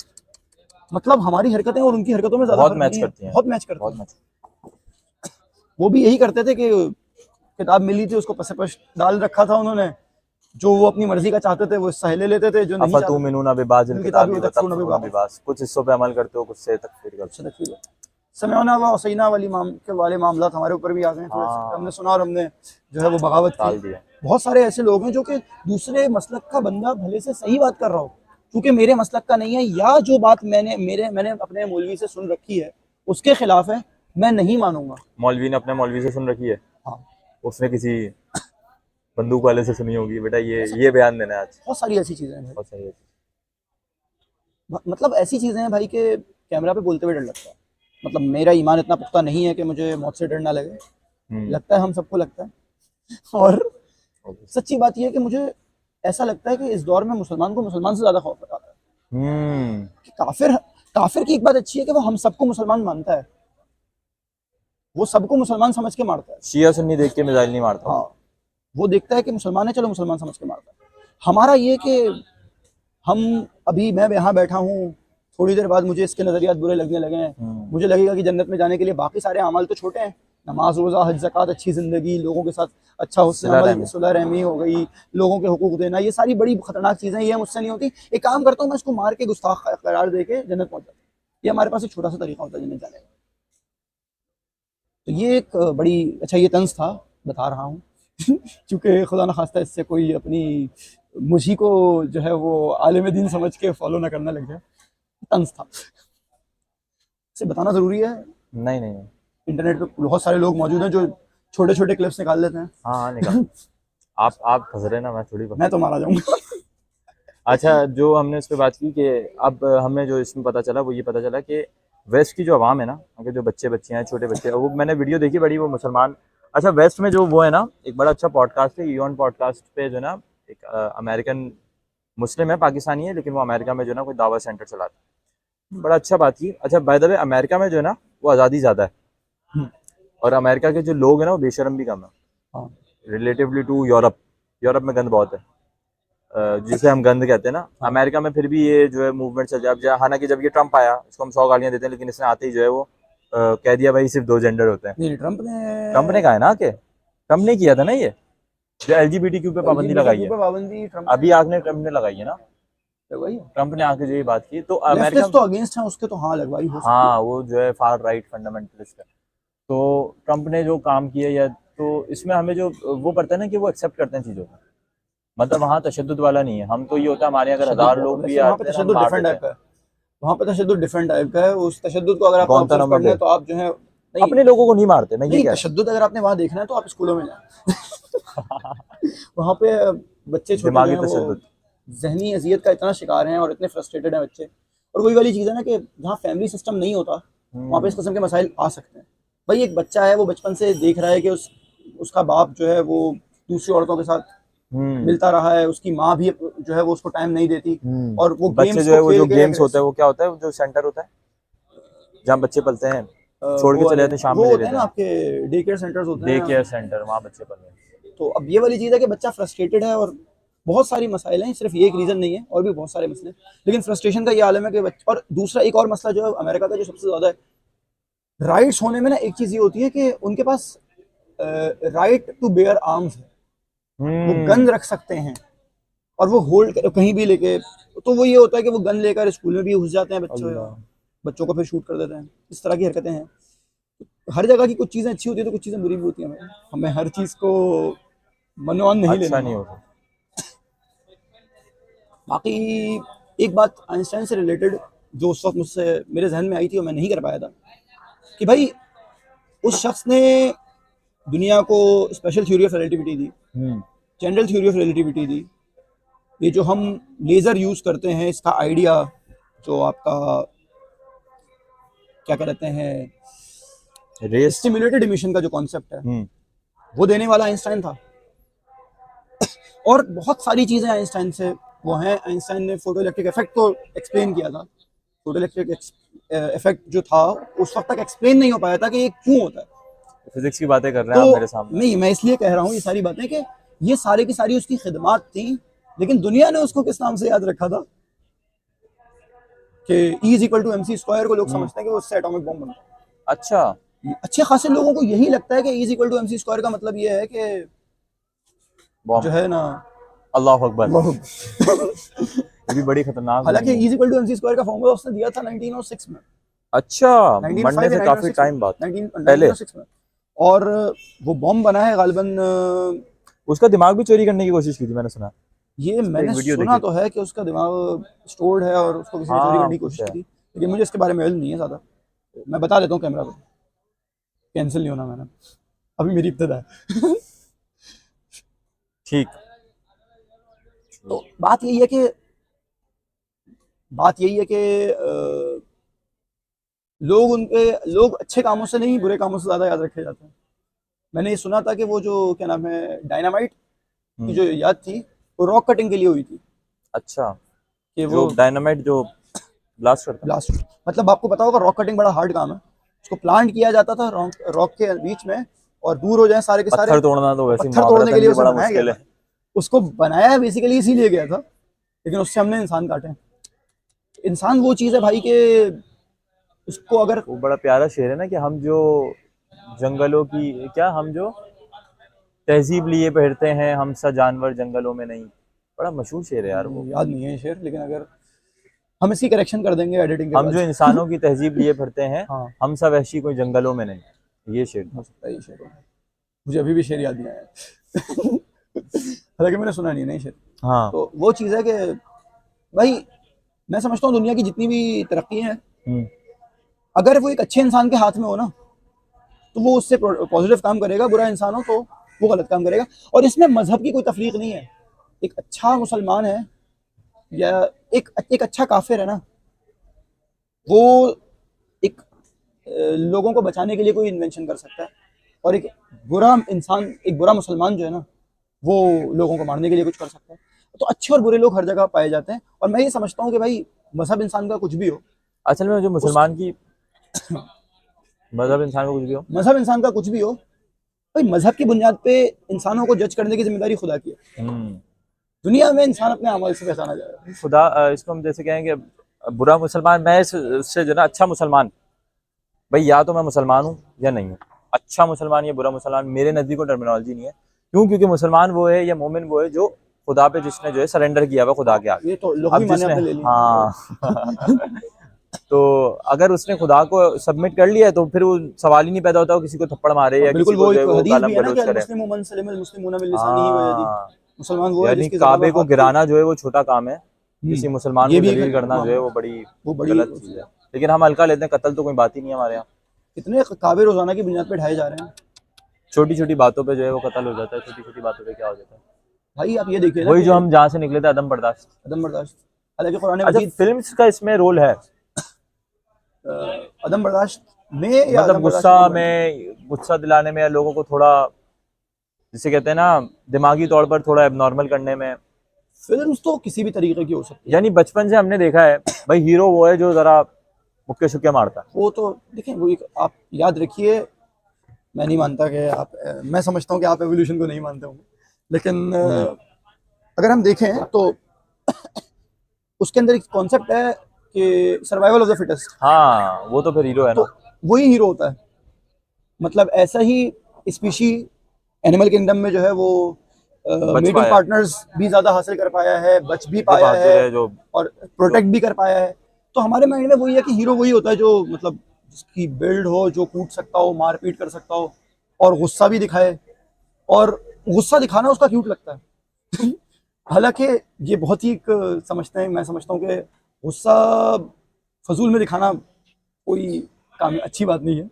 मतलब हमारी हरकतें और उनकी हरकतों में ज़्यादा बहुत फ़र्क मैच नहीं है, करती हैं, बहुत मैच करते बहुत हैं। मैच। वो भी यही करते थे कि किताब मिली थी, उसको पसे डाल रखा था उन्होंने, जो वो अपनी मर्जी का चाहते थे वो हिस्सा ले लेते थे, जो नहीं चाहते अफतुमिनूना बिबाज़िल बिल किताबी किताबी व व तकफुरूना तकफुरूना बिबाज़। बिबाज़, कुछ हिस्सों पे अमल करते हो, कुछ से तकफीर करते हो। समिअना व असैना वाले मामला हमारे ऊपर भी आ गए हैं थोड़े से, हमने हाँ, सुना और हमने जो है वो बगावत की। टाल दिया। बहुत सारे ऐसे लोग हैं जो कि दूसरे मसलक का बंदा भले से सही बात कर रहा हो, क्योंकि मेरे मसलक का नहीं है, या जो बात मैंने अपने मौलवी से सुन रखी है उसके खिलाफ है, मैं नहीं मानूंगा। मौलवी ने अपने मौलवी से सुन रखी है, हाँ, उसने किसी बंदूक वाले से सुनी होगी, बेटा ऐसा ये बयान देना है आज। बहुत सारी ऐसी चीज़ें हैं भाई। बहुत सही है। मतलब ऐसी चीज़ें हैं भाई कि कैमरा पे बोलते हुए डर लगता है। मतलब मेरा ईमान इतना पुख्ता नहीं है कि मुझे मौत से डर ना लगे, लगता है हम सबको लगता है। और सच्ची बात यह है कि मुझे ऐसा लगता है कि इस दौर में मुसलमान को मुसलमान से ज़्यादा खौफ आता है। कि काफिर काफिर की एक बात अच्छी है कि वो हम सबको मुसलमान मानता है, वो सबको मुसलमान समझ के मारता है। शिया सुन्नी देख के मिसाइल नहीं मारता। हाँ, वो देखता है कि मुसलमान है, चलो मुसलमान समझ के मारता है। हमारा ये कि हम, अभी मैं यहाँ बैठा हूँ, थोड़ी देर बाद मुझे इसके नज़रियात बुरे लगने लगे हैं, मुझे लगेगा कि जन्नत में जाने के लिए बाकी सारे अमाल तो छोटे हैं, नमाज रोज़ा हज ज़कात, अच्छी ज़िंदगी, लोगों के साथ अच्छा हुस्न अमल, सुलह रहमी हो गई, लोगों के हुकूक देना, ये सारी बड़ी खतरनाक चीज़ें, ये मुझसे नहीं होती। एक काम करता हूँ, मैं इसको मार के गुस्ताख करार दे के जन्नत पहुँच जाता हूँ। ये हमारे पास एक छोटा सा तरीका होता है जन्नत जाने का। तो ये एक बड़ी अच्छा ये तंज था, बता रहा हूँ क्योंकि खुदा न खास्ता इससे कोई अपनी मुझी को जो है वो आलिम दीन समझ के फॉलो ना करना लग जाए, तंज था, इसे बताना ज़रूरी है। नहीं नहीं। इंटरनेट पे बहुत सारे लोग मौजूद हैं जो छोटे छोटे क्लिप्स निकाल लेते हैं। हाँ हाँ, निकाल। आप फंस रहे ना, मैं थोड़ी मैं तो मारा जाऊंगा। अच्छा, जो हमने इस पे बात की कि अब हमें जो इसमें पता चला वो ये पता चला कि वेस्ट की जो आवाम है ना, अगर जो बच्चे बच्चे हैं, छोटे बच्चे, वो मैंने वीडियो देखी बड़ी, वो मुसलमान, अच्छा वेस्ट में जो वो है ना, एक बड़ा अच्छा पॉडकास्ट है ईऑन पॉडकास्ट पे, जो ना एक अमेरिकन मुस्लिम है, पाकिस्तानी है, लेकिन वो अमेरिका में जो ना कोई दावा सेंटर चलाता है, बड़ा अच्छा बात की। अच्छा, बाय द वे अमेरिका में जो है ना वो आज़ादी ज़्यादा है, और अमेरिका के जो लोग हैं ना वो बेशरम भी कम है हाँ, रिलेटिवली टू यूरोप। यूरोप में गंद बहुत है। जिसे हम गंद कहते हैं ना, अमेरिका में फिर भी ये जो है मूवमेंट चल जाए। हालांकि जब ये ट्रम्प आया, इसको हम 100 गालियां देते हैं, लेकिन इसने आते ही जो है वो कह दिया भाई सिर्फ 2 जेंडर होते हैं। नहीं, ट्रम्प ने कहा है ना कि ट्रम्प ने किया था ना ये, जो LGBTQ पे पाबंदी लगाई है, पाबंदी ट्रम्प अभी आके ट्रम्प ने लगाई है ना, लगवाई है। ट्रम्प ने आके जो ये बात की तो अमेरिका, लेफ्टिस्ट तो अगेंस्ट है उसके, तो हाँ लगवाई हो सकती हाँ वो जो है फार राइट फंडामेंटलिस्ट है। तो ट्रम्प ने जो काम किया, या तो इसमें हमें जो वो पड़ता है ना कि वो एक्सेप्ट करते हैं चीज़ों को, मतलब वहाँ तशद्दुद वाला नहीं है। हम तो ये होता है हमारे अगर है। 1000 लोग भी वैसे वहाँ पे आते हैं ना, हम तशद्दुद मार डिफरेंट देते टाइप हैं। का है। वहाँ पे तशद्दुद डिफरेंट टाइप का है। उस तशद्दुद को अगर आपको ऑब्जर्व गुआंतानामो करना है पे तो आप जो है, नहीं अपने लोगों को नहीं मारते, मैं ये नहीं, कह रहा तशद्दुद अगर आपने वहाँ देखना है तो आप स्कूलों में जाए। वहाँ पे बच्चे हूँ। छोटे जो दिमागी हैं वो तशद्दुद। जहनी अजियत का इतना शिकार हैं और इतने फ्रस्ट्रेटेड हैं बच्चे। और वही वाली चीज़ है ना कि जहाँ फैमिली सिस्टम नहीं होता वहाँ पे इस किस्म के मसाइल आ सकते हैं। भाई एक बच्चा है, वो बचपन से देख रहा है कि उसका बाप जो है वो दूसरी औरतों के साथ हम्म मिलता रहा है, उसकी माँ भी जो है वो उसको टाइम नहीं देती, और वो बच्चे गेम्स जो को है वो खेल जो के गेम्स होता है वो क्या होता है, वो जो सेंटर होता है जहाँ बच्चे पलते हैं, छोड़ वो के चले वाले जाते हैं, शाम वो में ले होते हैं लेते ना हैं, आपके डे केयर सेंटर्स होते डे हैं। केयर सेंटर, वहाँ बच्चे पल रहे हैं। तो अब ये वाली चीज़ है कि बच्चा फ्रस्ट्रेटेड है, और बहुत सारी मसाइल हैं, सिर्फ ये एक रीज़न नहीं है, और भी बहुत सारे मसले हैं। लेकिन फ्रस्ट्रेशन का ये आलम है कि और दूसरा एक और मसला जो है अमेरिका का, जो सबसे ज़्यादा है, राइट्स होने में ना, एक चीज़ ये होती है कि उनके पास राइट टू बेयर आर्म्स है। वो गन हम्म रख सकते हैं और वो होल्ड कहीं भी लेके, तो वो ये होता है कि वो गन लेकर स्कूल में भी घुस जाते हैं बच्चों, अल्लाह। बच्चों को फिर शूट कर देते हैं। इस तरह की हरकतें हैं। हर जगह की कुछ चीज़ें अच्छी होती है तो कुछ चीज़ें बुरी भी होती हैं। हमें हर चीज़ को मनोवन नहीं लेना अच्छा है। नहीं होता। बाकी एक बात आइंस्टाइन से रिलेटेड जो उस वक्त मुझसे मेरे जहन में आई थी और मैं नहीं कर पाया था, कि भाई उस शख्स ने दुनिया को स्पेशल थ्योरी ऑफ रिलेटिविटी दी, hmm general theory of relativity दी। ये जो हम लेज़र यूज़ करते हैं, इसका आइडिया, जो आपका क्या कहते हैं, रेस। स्टिमुलेटेड इमिशन का जो कॉन्सेप्ट है, हम्म वो देने वाला आइंस्टाइन था। और बहुत सारी चीज़ें आइंस्टाइन से वो हैं। आइंस्टाइन ने फोटो इलेक्ट्रिक इफेक्ट को एक्सप्लेन किया था। फोटो इलेक्ट्रिक इफेक्ट जो था उस वक्त तक एक्सप्लेन नहीं हो पाया था कि ये क्यों होता है। फिजिक्स की बातें कर रहे हैं तो आप मेरे सामने। नहीं, मैं इसलिए कह रहा हूँ ये सारी बातें कि ये सारी की सारी उसकी खिदमात थी, लेकिन दुनिया ने उसको किस नाम से याद रखा था कि E is equal to MC square को लोग समझते हैं कि वो उससे एटॉमिक बम बनता अच्छा। है। अच्छे खासे लोगों को यही लगता है कि E is equal to MC square का मतलब ये है कि जो बॉम्ब। है ना, अल्लाह अकबर। वो ये भी बड़ी खतरनाक हालांकि नहीं है। E is equal to MC square का फॉर्मूला उसने दिया था 1906 में। अच्छा, मरने 1905 से या काफी 1906 में, टाइम बाद पहले 1906 में। और वो बॉम्ब बना है गालिबन। उसका दिमाग भी चोरी करने की कोशिश की थी, मैंने सुना। ये इस पे एक मैंने वीडियो सुना देखी तो थी। है कि उसका दिमाग स्टोर्ड है और उसको किसी ने चोरी हाँ करने की कुछ कोशिश की है। थी, लेकिन मुझे इसके बारे में इल्म नहीं है ज़्यादा। मैं बता देता हूँ कैमरा पे, कैंसिल नहीं होना मैंने, अभी मेरी इब्तदा है। ठीक। तो बात यही है कि लोग अच्छे कामों से नहीं, बुरे कामों से ज़्यादा याद रखे जाते हैं। मैंने ये सुना था कि वो जो क्या नाम है, डायनामाइट की हम्म जो याद थी, वो रॉक कटिंग के लिए हुई थी। अच्छा, कि वो जो डायनामाइट जो ब्लास्ट करता है। ब्लास्ट, मतलब आपको पता होगा रॉक कटिंग बड़ा हार्ड काम है। उसको प्लांट किया जाता था रॉक रॉक के बीच में, और दूर हो जाए सारे के सारे। पत्थर तोड़ना तो और वैसे ही पत्थर तोड़ने के मुआवरतन लिए भी उसे बड़ा बनाया गया मुश्किल है। था। उसको बनाया बेसिकली इसीलिए गया था, लेकिन उससे हमने इंसान काटे हैं। इंसान वो चीज़ है भाई कि उसको अगर, वो बड़ा प्यारा शेर है ना कि हम जो जंगलों की क्या, हम जो तहजीब लिए फिरते हैं, हम सा जानवर जंगलों में नहीं। बड़ा मशहूर शेर है यार वो। याद नहीं है ये शेर, लेकिन अगर हम इसकी करेक्शन कर देंगे एडिटिंग के हम बाद। जो इंसानों की तहजीब लिए फिरते हैं, हाँ, हम सा वहशी कोई जंगलों में नहीं। ये शेर हो था। सकता है ये शेर हो। मुझे अभी भी शेर याद नहीं आया। हालांकि मैंने सुना नहीं शेर। हाँ। तो वो चीज़ है कि भाई मैं समझता हूँ दुनिया की जितनी भी तरक्की है, हम्म अगर वो एक अच्छे इंसान के हाथ में हो ना, तो वो उससे पॉजिटिव काम करेगा। बुरा इंसान हो तो वो गलत काम करेगा। और इसमें मजहब की कोई तफरीक नहीं है। एक अच्छा मुसलमान है या एक अच्छा काफिर है ना, वो एक लोगों को बचाने के लिए कोई इन्वेंशन कर सकता है। और एक बुरा इंसान, एक बुरा मुसलमान जो है ना, वो लोगों को मारने के लिए कुछ कर सकता है। तो अच्छे और बुरे लोग हर जगह पाए जाते हैं। और मैं ये समझता हूँ कि भाई मजहब इंसान का कुछ भी हो, असल में जो उस मुसलमान की मजहब इंसान को कुछ भी हो। मजहब इंसान का कुछ भी हो, भाई मजहब की बुनियाद पे इंसानों को जज करने की जिम्मेदारी खुदा की है। हम्म दुनिया में इंसान अपने अमल से पहचाना जाएगा। खुदा इसको हम जैसे कहें कि बुरा मुसलमान, मैं इससे जो ना अच्छा मुसलमान, भाई या तो मैं मुसलमान हूँ या नहीं हूँ। अच्छा मुसलमान या बुरा मुसलमान मेरे नज़दीक कोई टर्मिनोलॉजी नहीं है। क्यों? क्योंकि मुसलमान वो है या मोमिन वो है जो खुदा पे जिसने जो है सरेंडर किया हुआ खुदा के आगे। ये तो लुग़वी अब माने जिसने, आपने ले लिए। हाँ तो अगर उसने खुदा को सबमिट कर लिया है तो फिर वो सवाल ही नहीं पैदा होता वो किसी को थप्पड़ मारे या बिल्कुल, किसी को वो जो है एक वो हदीस भी गालम है ना कि गलौज अल करे। मुस्लिमु मन सलिमल मुस्लिमूना मिन लिसानिही व यदिही। हाँ, मुसलमान वो है यानी जिसकी ज़बान काबे और को हाथ से। गिराना जो है वो छोटा काम है, किसी मुसलमान ये को भी जलील एक करना जो है हाँ, वो बड़ी वो बड़ी गलत चीज़ है। लेकिन हम हल्का लेते हैं, कत्ल तो कोई बात ही नहीं है हमारे यहाँ। कितने काबे रोज़ाना की बुनियाद पे ढाए जा रहे हैं। छोटी छोटी बातों पे जो है वो कत्ल हो जाता है, छोटी छोटी बातों पे क्या हो जाता है। भाई आप ये देखिए ना वही कि जो हम जहाँ से निकले थे, अदम बर्दाश्त। अदम बर्दाश्त, हालांकि कुरान अच्छा, मजीद फिल्म्स का इसमें रोल है, अदम बर्दाश्त में या मतलब अदम बर्दाश्त के बाद में। गुस्सा दिलाने में या लोगों को थोड़ा, जिसे कहते हैं ना, दिमागी तौर पर थोड़ा एबनॉर्मल करने में। फिल्म्स तो किसी भी तरीके की हो सकती है। यानी बचपन से हमने देखा है भाई, हीरो वो है जो जरा मुक्के शुक्के मारता है। वो तो देखें, वो एक आप याद रखिए, मैं नहीं मानता कि आप मैं समझता हूँ कि आप एवोल्यूशन को नहीं मानते होंगे, लेकिन अगर हम देखें तो उसके अंदर एक कॉन्सेप्ट है कि सर्वाइवल ऑफ द फिटेस्ट। हाँ, वो तो फिर हीरो है तो ना। वही हीरो होता है। मतलब ऐसा ही स्पीशी एनिमल किंगडम में जो है वो बच मेटिंग पाया, पार्टनर्स भी ज्यादा हासिल कर पाया है, बच भी जो पाया है बहादुर है, और जो प्रोटेक्ट भी कर पाया है। तो हमारे माइंड में वही है कि हीरो वही होता है जो मतलब जिसकी बिल्ड हो, जो कूद सकता हो, मारपीट कर सकता हो और गुस्सा भी दिखाए, और गुस्सा दिखाना उसका क्यूट लगता है। हालांकि ये बहुत ही एक समझते हैं, मैं समझता हूँ कि गुस्सा फजूल में दिखाना कोई काम अच्छी बात नहीं है,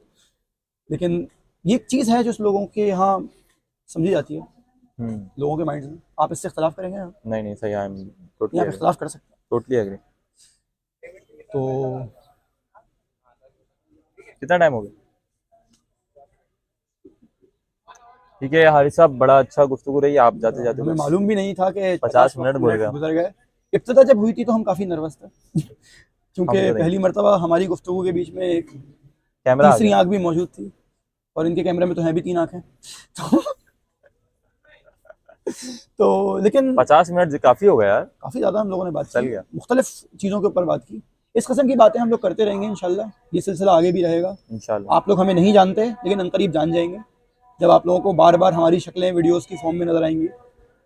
लेकिन ये एक चीज़ है जो लोगों के यहाँ समझी जाती है, हम्म। लोगों के माइंड में। आप इससे इख्तलाफ करेंगे? नहीं नहीं, सही, आई एम या टोटली आप एग्री, इख्तलाफ कर सकते टोटली एग्री। हैं। तो कितना टाइम हो गया? ठीक है हारिस साहब, बड़ा अच्छा गुफ्तगू रही, आप जाते जाते हमें कुछ मालूम भी नहीं था कि 50 50 मिनट बोल मिनट गया। गुजर गए। इब्तिदा जब हुई थी तो हम काफ़ी नर्वस थे, हम क्योंकि तो नहीं, पहली मरतबा हमारी गुफ्तगू के बीच में एक कैमरा आ तीसरी गया। आंख भी मौजूद थी, और इनके कैमरे में तो हैं भी 3 आंखें। तो, तो लेकिन 50 मिनट काफी हो गया यार, काफ़ी ज़्यादा हम लोगों ने बात चल की, गया। मुख्तलिफ चीज़ों के ऊपर बात की। इस किस्म की बातें हम लोग करते रहेंगे इंशाल्लाह, ये सिलसिला आगे भी रहेगा। इंशाल्लाह। आप लोग हमें नहीं जानते लेकिन अनकरीब जान जाएंगे, जब आप लोगों को बार बार हमारी शक्लें वीडियोस की फॉर्म में नजर आएंगी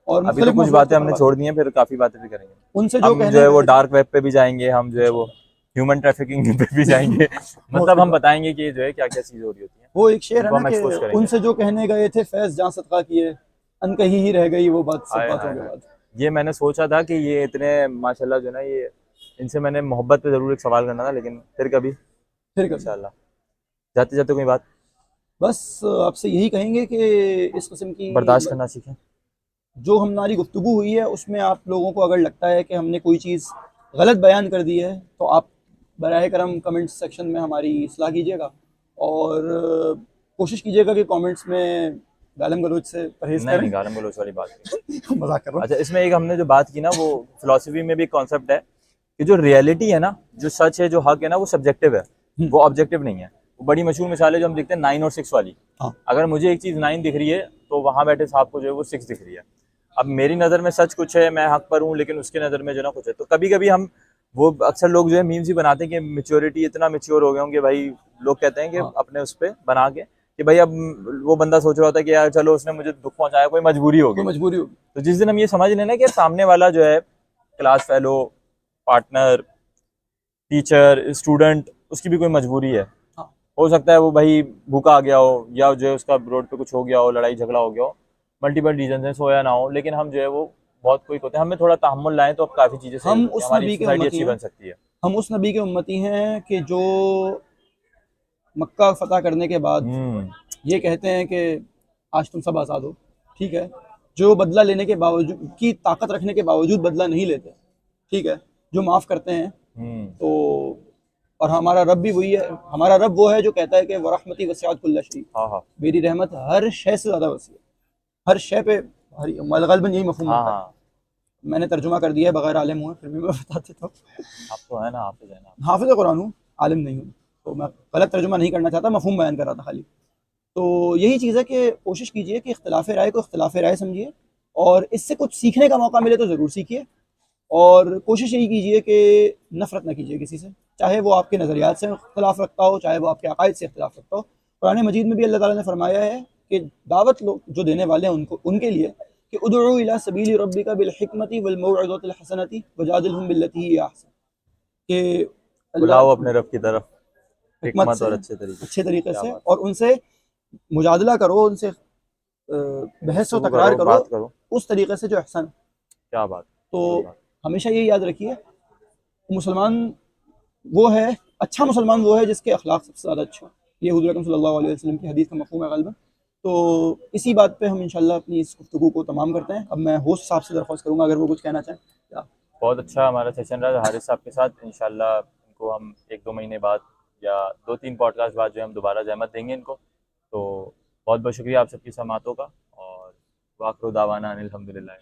और अभी तो मुख्तलिफ कुछ मौज़ूआत के बातें ऊपर हमने बात छोड़ दी करेंगे। हैं, फिर काफी बातें भी करेंगे। उनसे जो हम जो कहने है वो गए थे डार्क वेब पे भी जाएंगे, हम जो है वो इंशाल्लाह, ह्यूमन ट्रैफिकिंग पे भी जाएंगे। मतलब हम बताएंगे कि जो है क्या क्या चीजें हो रही होती हैं, वो एक शेर है उनको ना हम कि एक्सपोज करेंगे। उनसे जो कहने गए थे फैज़ जहाँ सदका किए, अनकही ही रह गई वो बात सब हाय बातों हाय के हाय, बाद। ये मैंने सोचा था कि ये इतने माशाल्लाह जो है ना, ये इनसे मैंने मोहब्बत पे जरूर एक सवाल करना था, लेकिन फिर कभी फिर कभी इंशाल्लाह। जाते जाते कोई बात, बस आपसे यही कहेंगे कि इस किस्म की बर्दाश्त करना सीखें। जो हमारी गुफ्तगू हुई है उसमें आप लोगों को अगर लगता है कि हमने कोई चीज़ गलत बयान कर दी है तो आप बराह करम कमेंट सेक्शन में हमारी इस्लाह कीजिएगा, और कोशिश कीजिएगा कि कमेंट्स में गालम गलोच से परहेज़ नहीं करें। नहीं, गालम गलौच वाली बात नहीं। मजाक कर रहा अच्छा, इसमें एक हमने जो बात की ना, वो फिलोसफी में भी एक कॉन्सेप्ट है कि जो रियलिटी है ना, जो सच है, जो हक है ना, वो सब्जेक्टिव है, हूँ। वो ऑब्जेक्टिव नहीं है। वो बड़ी मशहूर मिसाल है जो हम देखते हैं 9 और 6 वाली। हाँ, अगर मुझे एक चीज़ 9 दिख रही है तो वहाँ बैठे साहब को जो है वो 6 दिख रही है। अब मेरी नज़र में सच कुछ है, मैं हक पर हूँ, लेकिन उसके नज़र में जो ना कुछ है। तो कभी कभी हम, वो अक्सर लोग जो है मीम्स ही बनाते हैं कि मेच्योरिटी, इतना मेच्योर हो गए होंगे भाई। लोग कहते हैं कि हाँ, अपने उस पर बना के कि भाई अब वो बंदा सोच रहा होता है कि यार चलो उसने मुझे दुख पहुंचाया, कोई मजबूरी कोई होगी। मजबूरी होगी। तो जिस दिन हम ये समझ लेना कि सामने वाला जो है class fellow, partner, teacher, student, उसकी भी कोई मजबूरी है। हाँ, हो सकता है वो भाई भूखा आ गया हो, या जो है उसका रोड पे कुछ हो गया हो, लड़ाई झगड़ा हो गया हो, मल्टीपल रीजन है, सोया ना हो, लेकिन हम जो है वो बहुत कोई होते हैं, हमें थोड़ा तहम्मुल लाएं तो अब काफ़ी चीज़ें सही हो हम सकती हैं, उस हमारी नबी के सोसाइटी उम्मती अच्छी हैं, बन सकती है। हम उस नबी के उम्मती हैं कि जो मक्का फतह करने के बाद हम्म। ये कहते हैं कि आज तुम सब आज़ाद हो, ठीक है, जो बदला लेने के बावजूद की ताकत रखने के बावजूद बदला नहीं लेते, ठीक है, जो माफ़ करते हैं। हम्म। तो और हमारा रब भी वही है, हमारा रब वो है जो कहता है कि वरहमती वसिअत कुल्ला शै, हाँ हाँ मेरी रहमत हर शय से ज़्यादा वसी है, हर शय पे, हर गलबन यही मफहूम हाँ बनता है। हाँ। मैंने तर्जुमा कर दिया है बगैर आलिम हुए, फिर भी मैं बता देता हूँ। आप तो है ना, हाफिज है ना। हाफिज़ कुरान हूँ, आलिम नहीं हूँ, तो मैं गलत तर्जुमा नहीं करना चाहता, मफहूम बयान कर रहा था खाली। तो यही चीज़ है कि कोशिश कीजिए कि इख्तिलाफ़ राय को इख्तिलाफ़ राय समझिए, और इससे कुछ सीखने का मौका मिले तो ज़रूर सीखिए, और कोशिश यही कीजिए कि नफ़रत ना कीजिए किसी से, चाहे वो आपके नज़रियात से इख्तिलाफ़ रखता हो, चाहे वो आपके अक़ाइद से इख्तिलाफ़ रखता हो। कुरान मजीद में भी अल्लाह ताला ने फरमाया है कि दावत लोग जो देने वाले हैं उनको, उनके लिए, कि उदउ इला सबीली रब्बिका बिल हिकमति वल मौइज़तिल हसनति वजादिलहुम बिल्लती हिय अहसन, कि अल्लाह बुलाओ अपने रब की तरफ हिकमत हिकमत से, और अच्छे तरीके से। अच्छे तरीके क्या से, बात, और उनसे मुजादला करो, उनसे बहस व गुफ्तगू तकरार करो, करो बात करो। उस तरीके से जो अहसन। क्या बात, तो सही बात। हमेशा ये याद रखिए, मुसलमान वो है, अच्छा मुसलमान वो है जिसके अखलाक सबसे ज़्यादा अच्छे हों। ये हुज़ूर अकरम सल्लल्लाहु अलैहि वसल्लम की हदीस का मफ़हूम है ग़ालिबन। तो इसी बात पे हम इंशाल्लाह अपनी इस गुफ्तगू को तमाम करते हैं। अब मैं होस्ट साहब से दरख्वास्त करूँगा अगर वो कुछ कहना चाहें। या बहुत अच्छा हमारा सेशन रहा हारिस साहब के साथ। इंशाल्लाह इनको हम 1-2 महीने बाद या 2-3 पॉडकास्ट बाद जो है हम दोबारा ज़हमत देंगे इनको। तो बहुत बहुत शुक्रिया आप सबकी समातों का, और वाखिर दावाना अनिल हम्दुलिल्लाह।